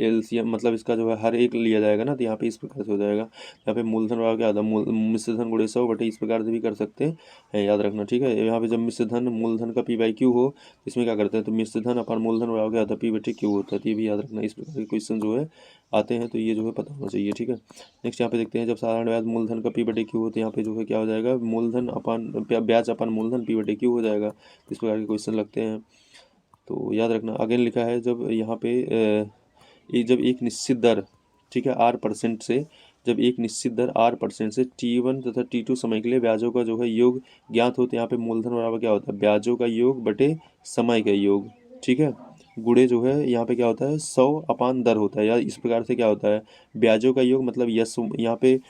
LCM मतलब इसका जो है हर एक लिया जाएगा ना, तो यहाँ पे इस प्रकार से हो जाएगा। यहाँ पे मूलधन बराबर क्या होता है मिश्र धन गुणे 100 बटे, इस प्रकार से भी कर सकते हैं, याद रखना, ठीक है। यहाँ पे जब मिश्र धन मूलधन का P/Q हो इसमें क्या करते हैं, तो मिश्र धन अपन मूलधन बराबर क्या होता है P/Q होता है। तो ये भी याद रखना, इस प्रकार के क्वेश्चन जो है आते हैं तो ये जो है पता होना चाहिए, ठीक है। नेक्स्ट यहाँ पे देखते हैं जब साधारण ब्याज मूलधन का P/Q हो तो यहाँ पे जो है क्या हो जाएगा मूलधन अपन ब्याज अपन मूलधन P/Q हो जाएगा। इस प्रकार के क्वेश्चन लगते हैं, तो याद रखना। अगेन लिखा है जब यहाँ पे जब एक निश्चित दर, ठीक है R% से, जब एक निश्चित दर R% से T1 तथा T2 समय के लिए ब्याजों का जो है योग ज्ञात हो, तो यहाँ पे मूलधन बराबर क्या होता है ब्याजों का योग बटे समय का योग, ठीक है। गुणे जो है यहाँ पे क्या होता है 100 अपान दर होता है, या इस प्रकार से क्या होता है ब्याजों का योग मतलब यस यहाँ पे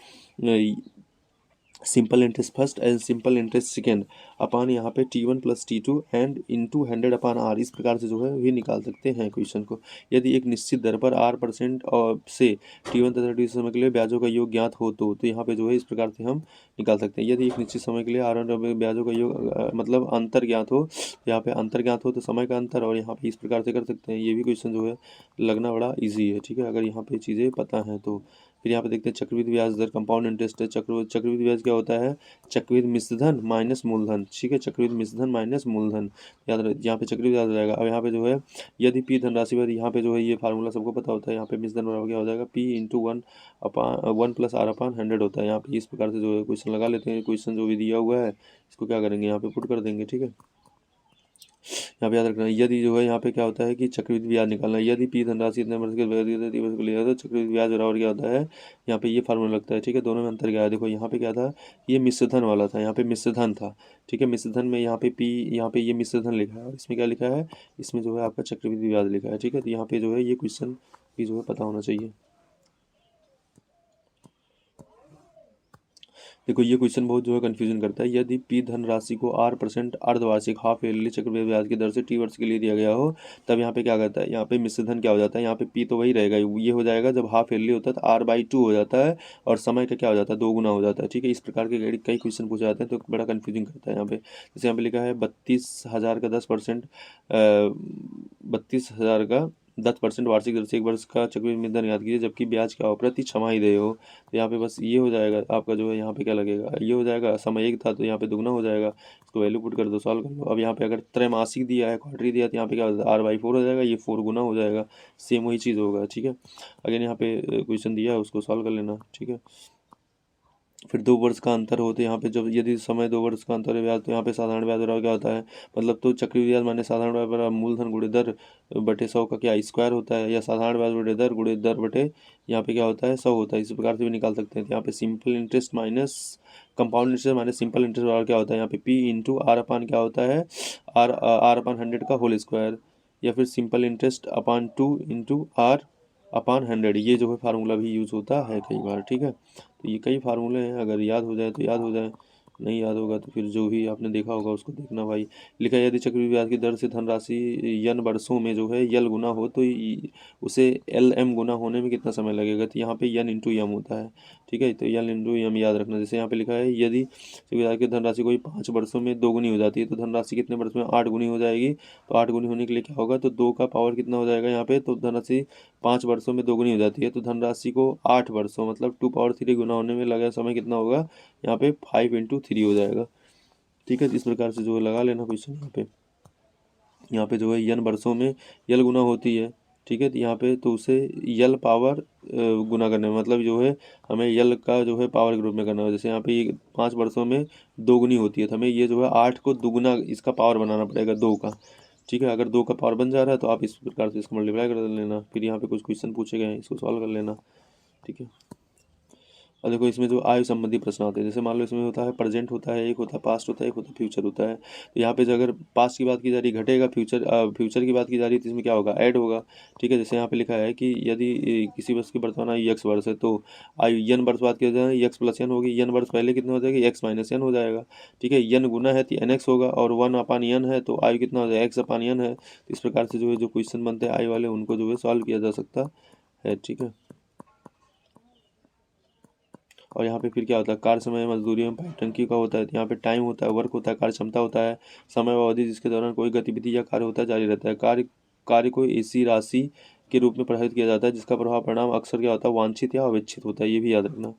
simple interest first and simple interest second upon यहाँ पे T1 plus T2 and into 100 upon R, इस प्रकार से जो है भी निकाल सकते हैं क्वेश्चन को। यदि एक निश्चित दर पर R% और से T1 तथा T2 समय के लिए ब्याजों का योग ज्ञात हो तो यहाँ पे जो है इस प्रकार से हम निकाल सकते हैं। यदि एक निश्चित समय के लिए R1 ब्याजों का योग मतलब अंतर ज्ञात हो, यहाँ पे अंतर ज्ञात हो तो समय का अंतर, और यहाँ पे इस प्रकार से कर सकते हैं। ये भी क्वेश्चन जो है लगना बड़ा ईजी है, ठीक है, अगर यहाँ पे चीज़ें पता हैं तो। फिर यहाँ पे देखते हैं चक्रवृद्धि ब्याज दर कंपाउंड इंटरेस्ट है। चक्रवृद्धि ब्याज क्या होता है चक्रवृद्धि मिश्रधन माइनस मूलधन, ठीक है, चक्रवृद्धि मिश्रधन माइनस मूलधन, याद रहे यहाँ पे चक्रवृद्धि याद हो जाएगा। अब यहाँ पे जो है यदि P धनराशि पर, यहाँ पे जो है ये फार्मूला सबको पता होता है, यहाँ पे मिश्रधन बराबर क्या हो जाएगा P इंटू 1 प्लस R अपान 100 होता है। यहाँ पे इस प्रकार से जो है क्वेश्चन लगा लेते हैं। क्वेश्चन जो भी दिया हुआ है इसको क्या करेंगे यहाँ पे पुट कर देंगे, ठीक है। यहाँ पे याद रखना, यदि जो है यहाँ पे क्या होता है कि चक्रवृद्धि ब्याज निकालना है, यदि पी धनराशि इतने वर्ष के दिवस को लिया तो चक्रवृद्धि ब्याज बराबर क्या होता है, यहाँ पे ये फार्मूला लगता है। ठीक है, दोनों में अंतर क्या है, देखो यहाँ पे क्या था, ये मिश्रधन वाला था, यहाँ पे मिश्रधन था। ठीक है, मिश्रधन में यहाँ पे पी, यहाँ पे ये मिश्रधन लिखा है, और इसमें क्या लिखा है, इसमें जो है आपका चक्रवृद्धि ब्याज लिखा है। ठीक है, तो यहाँ पे जो है ये क्वेश्चन भी जो है पता होना चाहिए। देखो ये क्वेश्चन बहुत जो है कंफ्यूजन करता है, यदि पी धनराशि को R% अर्धवार्षिक हाफ ईयरली चक्रवृद्धि ब्याज की दर से T वर्ष के लिए दिया गया हो, तब यहाँ पे क्या करता है, यहाँ पे मिश्रधन क्या हो जाता है, यहाँ पे पी तो वही रहेगा, ये हो जाएगा जब हाफ ईयरली होता है तो R/2 हो जाता है, और समय का क्या हो जाता है, 2 गुना हो जाता है। ठीक है, इस प्रकार के कई क्वेश्चन पूछे जाते हैं, तो बड़ा कन्फ्यूजिंग करता है यहाँ पे। जैसे यहाँ पे लिखा है 32,000 का 10%, 32,000 का 10% वार्षिक दर से 1 वर्ष का चक्रवृद्धि मूलधन याद कीजिए, जबकि ब्याज क्या हो, प्रति छमाही दे हो। तो यहाँ पे बस ये हो जाएगा आपका जो है, यहाँ पे क्या लगेगा, ये हो जाएगा, समय 1 था तो यहाँ पे दुगना हो जाएगा, इसको वैल्यू पुट कर दो, सॉल्व कर लो। अब यहाँ पे अगर त्रैमासिक दिया है, क्वार्टरली दिया, तो यहाँ पे क्या होता है, R/4 हो जाएगा, ये 4 गुना हो जाएगा, सेम वही चीज़ होगा। ठीक है, अगर यहाँ पे क्वेश्चन दिया है उसको सॉल्व कर लेना। ठीक है, फिर 2 वर्ष का अंतर हो तो यहाँ पे जब यदि समय 2 वर्ष का अंतर है ब्याज, तो यहाँ पे साधारण ब्याज बराबर क्या होता है, मतलब तो चक्रवृद्धि ब्याज माने साधारण ब्याज बराबर मूलधन गुणे दर बटे 100 का क्या स्क्वायर होता है, या साधारण ब्याज बटे दर गुणे दर बटे यहाँ पे क्या होता है 100 होता है। इस प्रकार से भी निकाल सकते हैं। तो यहाँ पे simple interest minus compound interest minus simple interest बराबर क्या होता है, यहाँ पे पी इंटू आर अपान क्या होता है, आर अपान 100 का होल स्क्वायर, या फिर simple interest upon 2 into R upon 100, ये जो है फार्मूला भी यूज़ होता है कई बार। ठीक है, तो ये कई फार्मूले हैं, अगर याद हो जाए तो याद हो जाए, नहीं याद होगा तो फिर जो भी आपने देखा होगा उसको देखना भाई। लिखा है यदि चक्रवृद्धि ब्याज की दर से धनराशि n वर्षों में जो है यल गुना हो तो उसे LM गुना होने में कितना समय लगेगा, तो यहाँ पे n इंटू एम होता है। ठीक है, तो n इंटू एम याद रखना। जैसे यहाँ पे लिखा है यदि चक्रवृद्धि ब्याज की धनराशि कोई 5 वर्षों में 2 गुनी हो जाती है, तो धनराशि कितने वर्ष में 8 गुनी हो जाएगी। तो 8 गुनी होने के लिए क्या होगा, तो 2 का पावर कितना हो जाएगा यहाँ पे, तो धनराशि 5 वर्षों में 2 गुनी हो जाती है, तो धनराशि को 8 वर्षों मतलब 2 पावर 3 गुना होने में लगा समय कितना होगा, यहाँ पे 5 इंटू 3 हो जाएगा। ठीक है, तो इस प्रकार से जो है लगा लेना क्वेश्चन यहाँ पे जो है n वर्षों में यल गुना होती है। ठीक है, तो यहाँ पे तो उसे यल पावर गुना करने में, मतलब जो है हमें यल का जो है पावर के रूप में करना है। जैसे यहाँ पे ये 5 वर्षों में 2 गुनी होती है, तो हमें ये जो है 8 को दुगुना इसका पावर बनाना पड़ेगा 2 का। ठीक है, अगर 2 का पावर बन जा रहा है तो आप इस प्रकार से इसको मल्टीप्लाई कर लेना, फिर यहाँ पे कुछ क्वेश्चन पूछे गए हैं, इसको सॉल्व कर लेना। ठीक है, और देखो इसमें जो आयु संबंधी प्रश्न आते हैं, जैसे मान लो इसमें होता है प्रेजेंट होता है, एक होता है पास्ट होता है, एक होता है फ्यूचर होता है। तो यहाँ पे जो अगर पास्ट की बात की जा रही घटेगा, फ्यूचर की बात की जा रही है तो इसमें क्या होगा, ऐड होगा। ठीक है, जैसे यहाँ पे लिखा है कि यदि किसी वर्ष की वर्तमान आयु x वर्ष है, तो आयु n वर्ष बात की जाए x प्लस n होगी, n वर्ष पहले कितना हो जाएगा, x माइनस n हो जाएगा। ठीक है, n गुना है तो nx होगा, और 1/n है तो आयु कितना हो जाएगा, x/n है। तो इस प्रकार से जो है जो क्वेश्चन बनते हैं आयु वाले, उनको जो है सॉल्व किया जा सकता है। ठीक है, और यहाँ पे फिर क्या होता है, कार्य समय मजदूरी में पाइप टंकी का होता है, तो यहाँ पे टाइम होता है, वर्क होता है, कार्य क्षमता होता है, समय व अवधि जिसके दौरान कोई गतिविधि या कार्य होता है जारी रहता है। कार्य को ऐसी राशि के रूप में प्रभावित किया जाता है जिसका प्रभाव परिणाम अक्सर क्या होता है, वांछित या अवांछित होता है, ये भी याद रखना।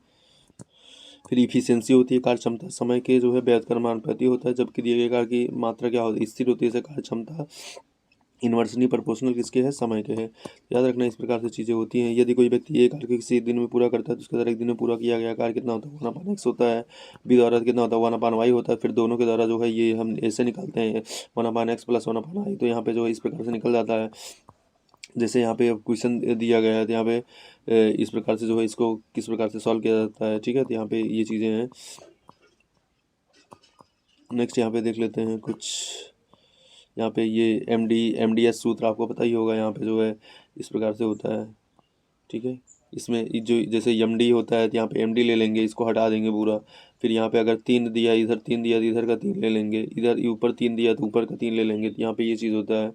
फिर इफिशियंसी होती है, कार्य क्षमता समय के जो है व्यर्थ कर्मानुपाती होता है, जबकि दिए गए कार्य की मात्रा क्या होती है, स्थिर होती है। जैसे कार्य क्षमता इन्वर्सली प्रोपोर्शनल किसके है, समय के है। याद रखना इस प्रकार से चीज़ें होती हैं। यदि कोई व्यक्ति एक कार्य किसी दिन में पूरा करता है तो उसके द्वारा एक दिन में पूरा किया गया कार्य कितना होता है, 1/x होता है। बी द्वारा कितना होता है, 1/y होता है। फिर दोनों के द्वारा जो है ये हम ऐसे निकालते हैं 1/x प्लस 1/i, तो यहाँ पे जो है इस प्रकार से निकल जाता है। जैसे यहाँ पे क्वेश्चन दिया गया है तो यहाँ पे इस प्रकार से जो है इसको किस प्रकार से सॉल्व किया जाता है। ठीक है, तो यहाँ पे ये चीज़ें हैं। नेक्स्ट यहाँ पे देख लेते हैं कुछ। यहाँ पे ये MDS सूत्र आपको पता ही होगा, यहाँ पे जो है इस प्रकार से होता है। ठीक है, इसमें जो जैसे MD होता है तो यहाँ पे MD ले लेंगे, इसको हटा देंगे पूरा। फिर यहाँ पे अगर 3 दिया, इधर 3 दिया तो इधर का 3 ले लेंगे, इधर ऊपर 3 दिया तो ऊपर का 3 ले लेंगे। तो यहाँ पे ये चीज़ होता है।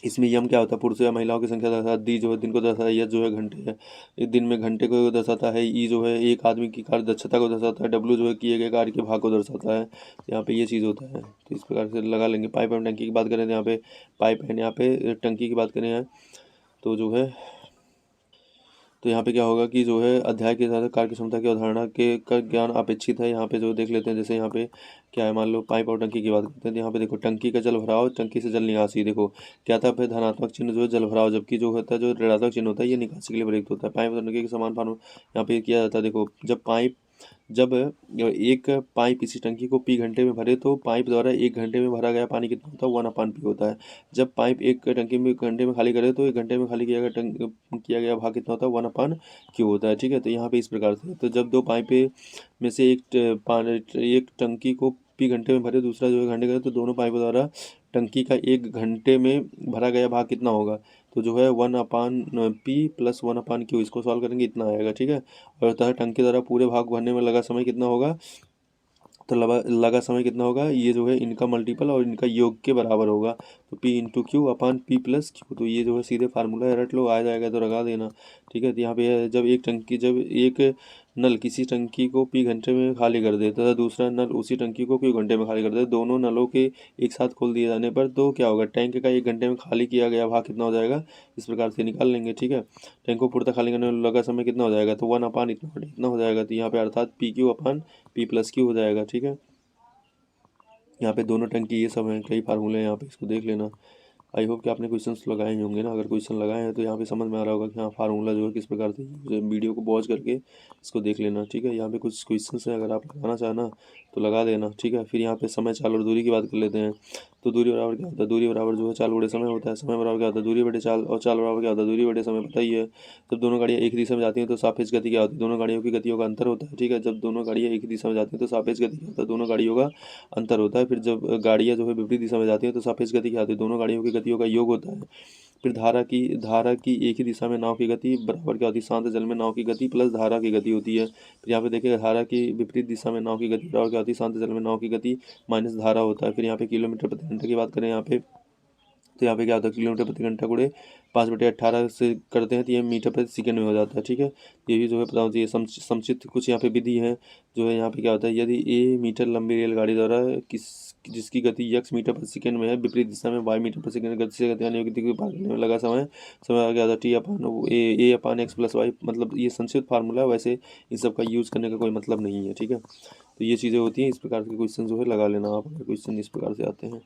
इसमें यम क्या होता है, पुरुषों या महिलाओं की संख्या दर्शाता है। दी जो है दिन को दर्शाता है, यह जो है घंटे है, एक दिन में घंटे को दर्शाता है। ई जो है एक आदमी की कार्य दक्षता को दर्शाता है। W जो है किए गए कार्य के भाग को दर्शाता है। यहाँ पे ये चीज़ होता है, तो इस प्रकार से लगा लेंगे। पाइप एंड टंकी की बात करें तो यहाँ पे पाइप एंड यहाँ पे टंकी की बात करें तो जो है, तो यहाँ पे क्या होगा कि जो है अध्याय के साथ कार्य क्षमता की अवधारणा के का ज्ञान अपेक्षित है। यहाँ पे जो देख लेते हैं, जैसे यहाँ पे क्या है, मान लो पाइप और टंकी की बात करते हैं तो यहाँ पे देखो टंकी का जल भराव, टंकी से जल निकासी। देखो क्या था, फिर धनात्मक चिन्ह जो है जल भराव, जबकि जो होता है जो ऋणात्मक चिन्ह होता है ये निकासी के लिए प्रयुक्त होता है। पाइप और टंकी के समान फार्मूला यहाँ पे किया जाता है। देखो जब पाइप जब एक पाइप इसी टंकी को पी घंटे में भरे तो पाइप द्वारा 1 घंटे में भरा गया पानी कितना होता है, 1/p होता है। जब पाइप एक टंकी में घंटे में खाली करे तो 1 घंटे में खाली किया गया भाग कितना होता है, 1/q होता है। ठीक है, तो यहाँ पे इस प्रकार से, तो जब दो पाइपें में से एक टंकी को पी घंटे में भरे, दूसरा जो है घंटे करे, तो दोनों पाइपों द्वारा टंकी का 1 घंटे में भरा गया भाग कितना होगा, तो जो है 1/p प्लस 1/q, इसको सॉल्व करेंगे इतना आएगा। ठीक है, और तथा टंकी द्वारा पूरे भाग भरने में लगा समय कितना होगा, तो लगा समय कितना होगा, ये जो है इनका मल्टीपल और इनका योग के बराबर होगा, तो P/Q/P+Q। तो ये जो है सीधे फार्मूला है, रट लो, आ जाएगा तो लगा देना। ठीक है, तो यहाँ पे जब एक नल किसी टंकी को P घंटे में खाली कर दे तथा दूसरा नल उसी टंकी को Q घंटे में खाली कर दे, दोनों नलों के एक साथ खोल दिए जाने पर तो क्या होगा, टैंक का 1 घंटे में खाली किया गया भाग कितना हो जाएगा, इस प्रकार से निकाल लेंगे। ठीक है, टैंक को पूर्णतः खाली करने में लगा समय कितना हो जाएगा, तो 1/, इतना हो जाएगा, तो यहाँ पे अर्थात PQ/P+Q हो जाएगा। ठीक है, यहाँ पे दोनों टंकी ये सब हैं, कई फार्मूले हैं यहाँ पे, इसको देख लेना। आई होप कि आपने क्वेश्चंस लगाए ही होंगे ना, अगर क्वेश्चन लगाए हैं तो यहाँ पे समझ में आ रहा होगा कि हाँ फार्मूला जो है किस प्रकार से, वीडियो को पॉज करके इसको देख लेना। ठीक है, यहाँ पे कुछ क्वेश्चंस हैं, अगर आप लगाना चाहना तो लगा देना। ठीक है, फिर यहाँ पे समय, चाल और दूरी की बात कर लेते हैं। तो दूरी बराबर क्या होता है, दूरी बराबर जो है चाल बटे समय होता है, समय बराबर क्या होता है, दूरी बटे चाल, और चाल बराबर क्या होता है, दूरी बटे समय, पता ही है। जब दोनों गाड़ियाँ एक ही दिशा में जाती हैं तो सापेक्ष गति क्या होती है, दोनों गाड़ियों की गतियों का अंतर होता है। ठीक है, जब दोनों गाड़ियाँ एक ही दिशा में जाती हैं तो सापेक्ष गति क्या होता है, दोनों गाड़ियों का अंतर होता है। फिर जब गाड़ियाँ जो है विपरीत दिशा में जाती हैं तो सापेक्ष गति क्या होती है, दोनों गाड़ियों की गतियों का योग होता है। फिर धारा की एक ही दिशा में नाव की गति बराबर क्या होती है, शांत जल में नाव की गति प्लस धारा की गति होती है। फिर यहाँ पे देखिए, धारा की विपरीत दिशा में नाव की गति बराबर क्या होती है, शांत जल में नाव की गति माइनस धारा होता है। फिर यहाँ पे किलोमीटर प्रति घंटे की बात करें यहाँ पे, तो यहाँ पे क्या होता है, किलोमीटर प्रति घंटा गुणे 5/18 से करते हैं तो ये मीटर प्रति सेकंड में हो जाता है। ठीक है, ये भी जो है पता होना चाहिए। संक्षिप्त कुछ यहाँ पे विधि है, जो है यहाँ पे क्या होता है, यदि ए मीटर लंबी रेलगाड़ी द्वारा जिसकी गति x मीटर प्रति सेकंड में है, विपरीत दिशा में y मीटर प्रति सेकंड गति से गति आने गति को पार करने में लगा समय क्या होता है, T/A/x+y। मतलब ये संक्षिप्त फार्मूला है, वैसे इन सब का यूज़ करने का कोई मतलब नहीं है। ठीक है, तो ये चीज़ें होती हैं, इस प्रकार के क्वेश्चन जो है लगा लेना आप, अगर क्वेश्चन इस प्रकार से आते हैं।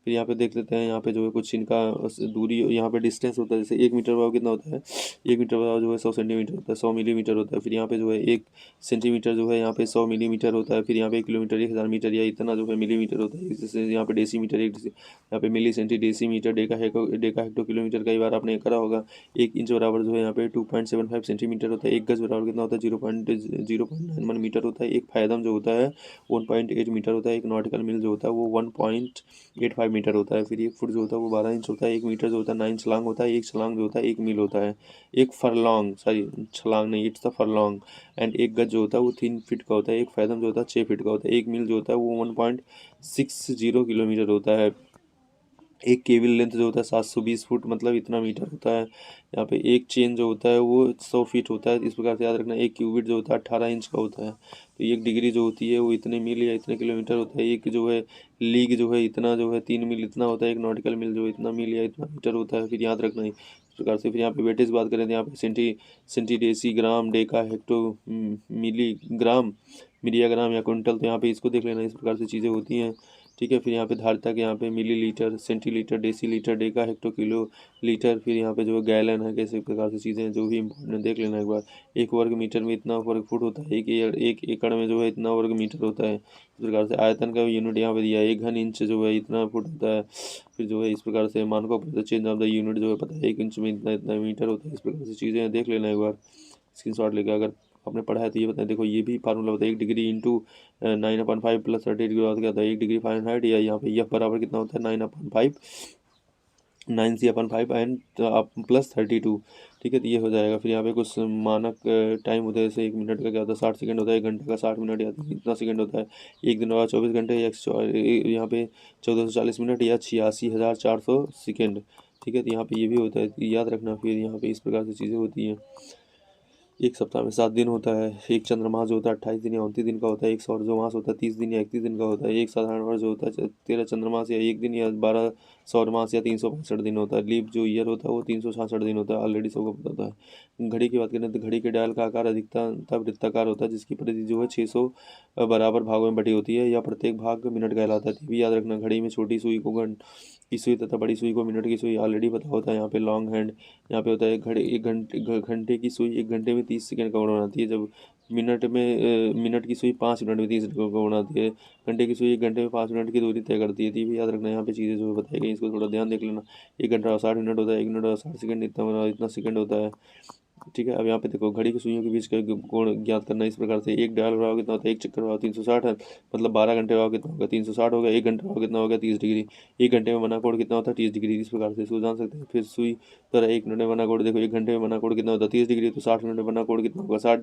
फिर यहाँ पे देख लेते हैं, यहाँ पे जो है कुछ इनका दूरी, यहाँ पे डिस्टेंस होता है, जैसे 1 मीटर बराबर कितना होता है, 1 मीटर बराबर जो है 100 सेंटीमीटर होता है, 100 मिलीमीटर होता है। फिर यहाँ पे जो है 1 सेंटीमीटर जो है यहाँ पे 100 मिलीमीटर होता है। फिर यहाँ पे 1 किलोमीटर 1000 मीटर या इतना जो है मिलीमीटर होता है। जैसे यहाँ पे डेसीमीटर, यहाँ पे milli centi decimetre, deca hecto kilometre, कई बार आपने करा होगा। 1 इंच बराबर जो है यहाँ पे 2.75 सेंटीमीटर होता है। 1 गज बराबर कितना होता है, 0.91 मीटर होता है। एक फायदम जो होता है 1.8 मीटर होता है। एक नॉटिकल मील जो होता है वो 1.85 मीटर होता है। फिर एक फुट जो होता है वो 12 इंच होता है। 1 मीटर जो होता है 9 छलांग होता है। एक छलांग जो होता है 1 मील होता है। एक फरलॉन्ग, सॉरी छलांग नहीं, इट्स द फरलॉन्ग। एंड एक गज जो होता है वो 3 फीट का होता है। एक फैदम जो होता है 6 फीट का होता है। 1 मील जो होता है वो 1.60 किलोमीटर होता है। एक केबल लेंथ जो होता है 720 फुट, मतलब इतना मीटर होता है। यहाँ पे एक चेन जो होता है वो 100 फीट होता है। इस प्रकार से याद रखना। एक क्यूबिट जो होता है 18 इंच का होता है। तो एक डिग्री जो होती है वो इतने मील या इतने किलोमीटर होता है। एक जो है लीग जो है इतना जो है 3 मील इतना होता है। एक नॉटिकल मील जो इतना मील या इतना मीटर होता है। फिर याद रखना है इस प्रकार से। फिर यहाँ पे वेटेज बात करें तो यहाँ पे सेंटी डेसी ग्राम डेका हेक्टो मिलीग्राम मिलियाग्राम या क्विंटल, तो यहाँ पे इसको देख लेना। इस प्रकार से चीज़ें होती हैं। ठीक है, फिर यहाँ पे धारिता के यहाँ पे millilitre, centilitre, decilitre, Deka hecto kilo litre. फिर यहाँ पे जो है गैलन है, कैसे प्रकार से चीज़ें हैं जो भी इंपॉर्टेंट देख लेना एक बार। 1 वर्ग मीटर में इतना वर्ग फुट होता है। एक एकड़ में जो है इतना वर्ग मीटर होता है। इस प्रकार से आयतन का यूनिट यहाँ पे दिया है। 1 घन इंच जो है इतना फुट होता है। फिर जो है इस प्रकार से मानकों पर चेंज ऑफ द यूनिट जो है पता है 1 इंच में इतना इतना मीटर होता है। इस प्रकार से चीज़ें देख लेना एक बार स्क्रीनशॉट लेकर। अगर आपने पढ़ा है तो ये बताएं। देखो ये भी फार्मूला बताया, 1 डिग्री इंटू 9/5 प्लस 30 के बाद क्या होता है 1 डिग्री फ़ारेनहाइट, या यहाँ पे F बराबर कितना होता है 9/5 9C/5 एंड प्लस 32। ठीक है, तो ये हो जाएगा। फिर यहाँ पे कुछ मानक टाइम होता है, जैसे 1 मिनट का क्या होता है 60 सेकंड होता है। 1 घंटे का 60 मिनट या इतना सेकंड होता है। एक दिन का 24 घंटे या यहाँ पे 1440 मिनट या 86,400 सेकंड। ठीक है, तो यहाँ पे ये भी होता है, तो याद रखना। फिर यहाँ पे इस प्रकार से चीज़ें होती हैं। एक सप्ताह में 7 दिन होता है। एक चंद्रमास जो होता है 28 दिन या 29 दिन का होता है। एक सौर जो मास होता है 30 दिन या 31 दिन का होता है। एक साधारण वर्ष जो होता है 13 चंद्रमास या 1 दिन या 12 सौर मास या 365 दिन होता है। लीप जो ईयर होता है वो 366 दिन होता है। ऑलरेडी सबको पता होता है। घड़ी की बात करें तो घड़ी के डायल का आकार अधिकता वृत्ताकार होता है, जिसकी परिधि जो है 600 बराबर भागों में बटी होती है, या प्रत्येक भाग मिनट कहलाता है। भी याद रखना, घड़ी में छोटी सुई को घंटे की सुई तथा बड़ी सुई को मिनट की सुई ऑलरेडी पता होता है। यहाँ पे लॉन्ग हैंड यहाँ पे होता है। घड़ी घंटे की सुई 1 घंटे में 30 सेकंड का कोण बनाती है। जब मिनट की सुई 5 मिनट में 30 सेकंड का कोण बनाती है। घंटे की सुई 1 घंटे में 5 मिनट की दूरी तय करती है। तो ये भी याद रखना, यहाँ पे चीज़ें जो है बताई गई, इसको थोड़ा ध्यान देख लेना। 1 घंटा और 60 मिनट होता है, 1 मिनट और 60 सेकंड इतना सेकंड होता है। ठीक है, अब यहाँ पे देखो घड़ी की सुइयों के बीच का कोण ज्ञात करना है इस प्रकार से। एक डायल प्रभाव कितना होता है, एक चक्कर प्रभाव 360 है, मतलब 12 घंटे प्रभाव कितना होगा, 360 हो गया। 1 घंटे प्रभाव कितना होगा, 30 डिग्री। 1 घंटे में बना कोण कितना होता है, 30 डिग्री। इस प्रकार से इसको जान सकते हैं। फिर सुई तरह 1 मिनट में बना कोण, देखो 1 घंटे में बना कोण कितना होता है, 30 डिग्री। तो 60 मिनट में बना कोण कितना होगा,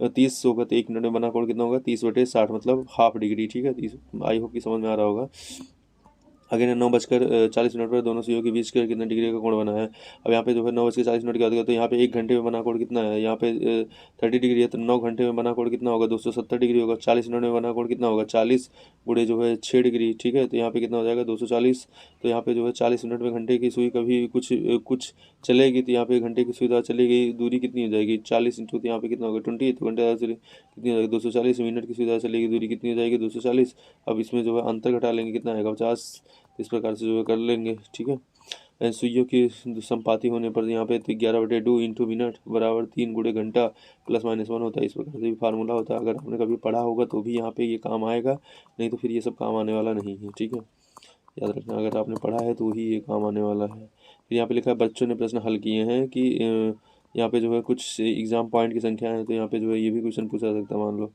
30 होगा। तो 1 मिनट में बना कोण कितना होगा, 30/60, मतलब हाफ डिग्री। ठीक है, 30। आई होप कि समझ में आ रहा होगा। अगेन 9:40 पर दोनों सुइयों के बीच का कितना डिग्री का कोण बना है। अब यहाँ पे जो है 9:40 की बात करें तो यहाँ पे 1 घंटे में बना कोण कितना है, यहाँ पे 30 डिग्री है। तो 9 घंटे में बना कोण कितना होगा, 270 डिग्री होगा। 40 मिनट में बना कोण कितना होगा, 40 गुणे जो है 6 डिग्री। ठीक है, तो यहाँ पे कितना हो जाएगा, 240। तो यहाँ पे जो है 40 मिनट में घंटे की सुई कभी कुछ चलेगी, तो यहाँ पे घंटे की सुई चलेगी, दूरी कितनी हो जाएगी, 40 इंटू, तो यहाँ पे कितना होगा 20। तो घंटे कितनी हो जाएगी, 240। मिनट की सुई चलेगी, दूरी कितनी हो जाएगी, 240। अब इसमें जो है अंतर घटा लेंगे, कितना आएगा, 50। इस प्रकार से जो है कर लेंगे। ठीक है, सुइयों की संपाति होने पर यहाँ पे 11/2 इंटू मिनट बराबर 3 गुणे घंटा +-1 होता है। इस प्रकार से भी फार्मूला होता है। अगर आपने कभी पढ़ा होगा तो भी यहाँ पे ये काम आएगा, नहीं तो फिर ये सब काम आने वाला नहीं है। ठीक है, याद रखना, अगर आपने पढ़ा है तो ही ये काम आने वाला है। फिर यहाँ पे लिखा है बच्चों ने प्रश्न हल किए हैं कि यहाँ पे जो है कुछ एग्जाम पॉइंट की संख्या है। तो यहाँ पे जो है ये भी क्वेश्चन पूछा जा सकता है, मान लो।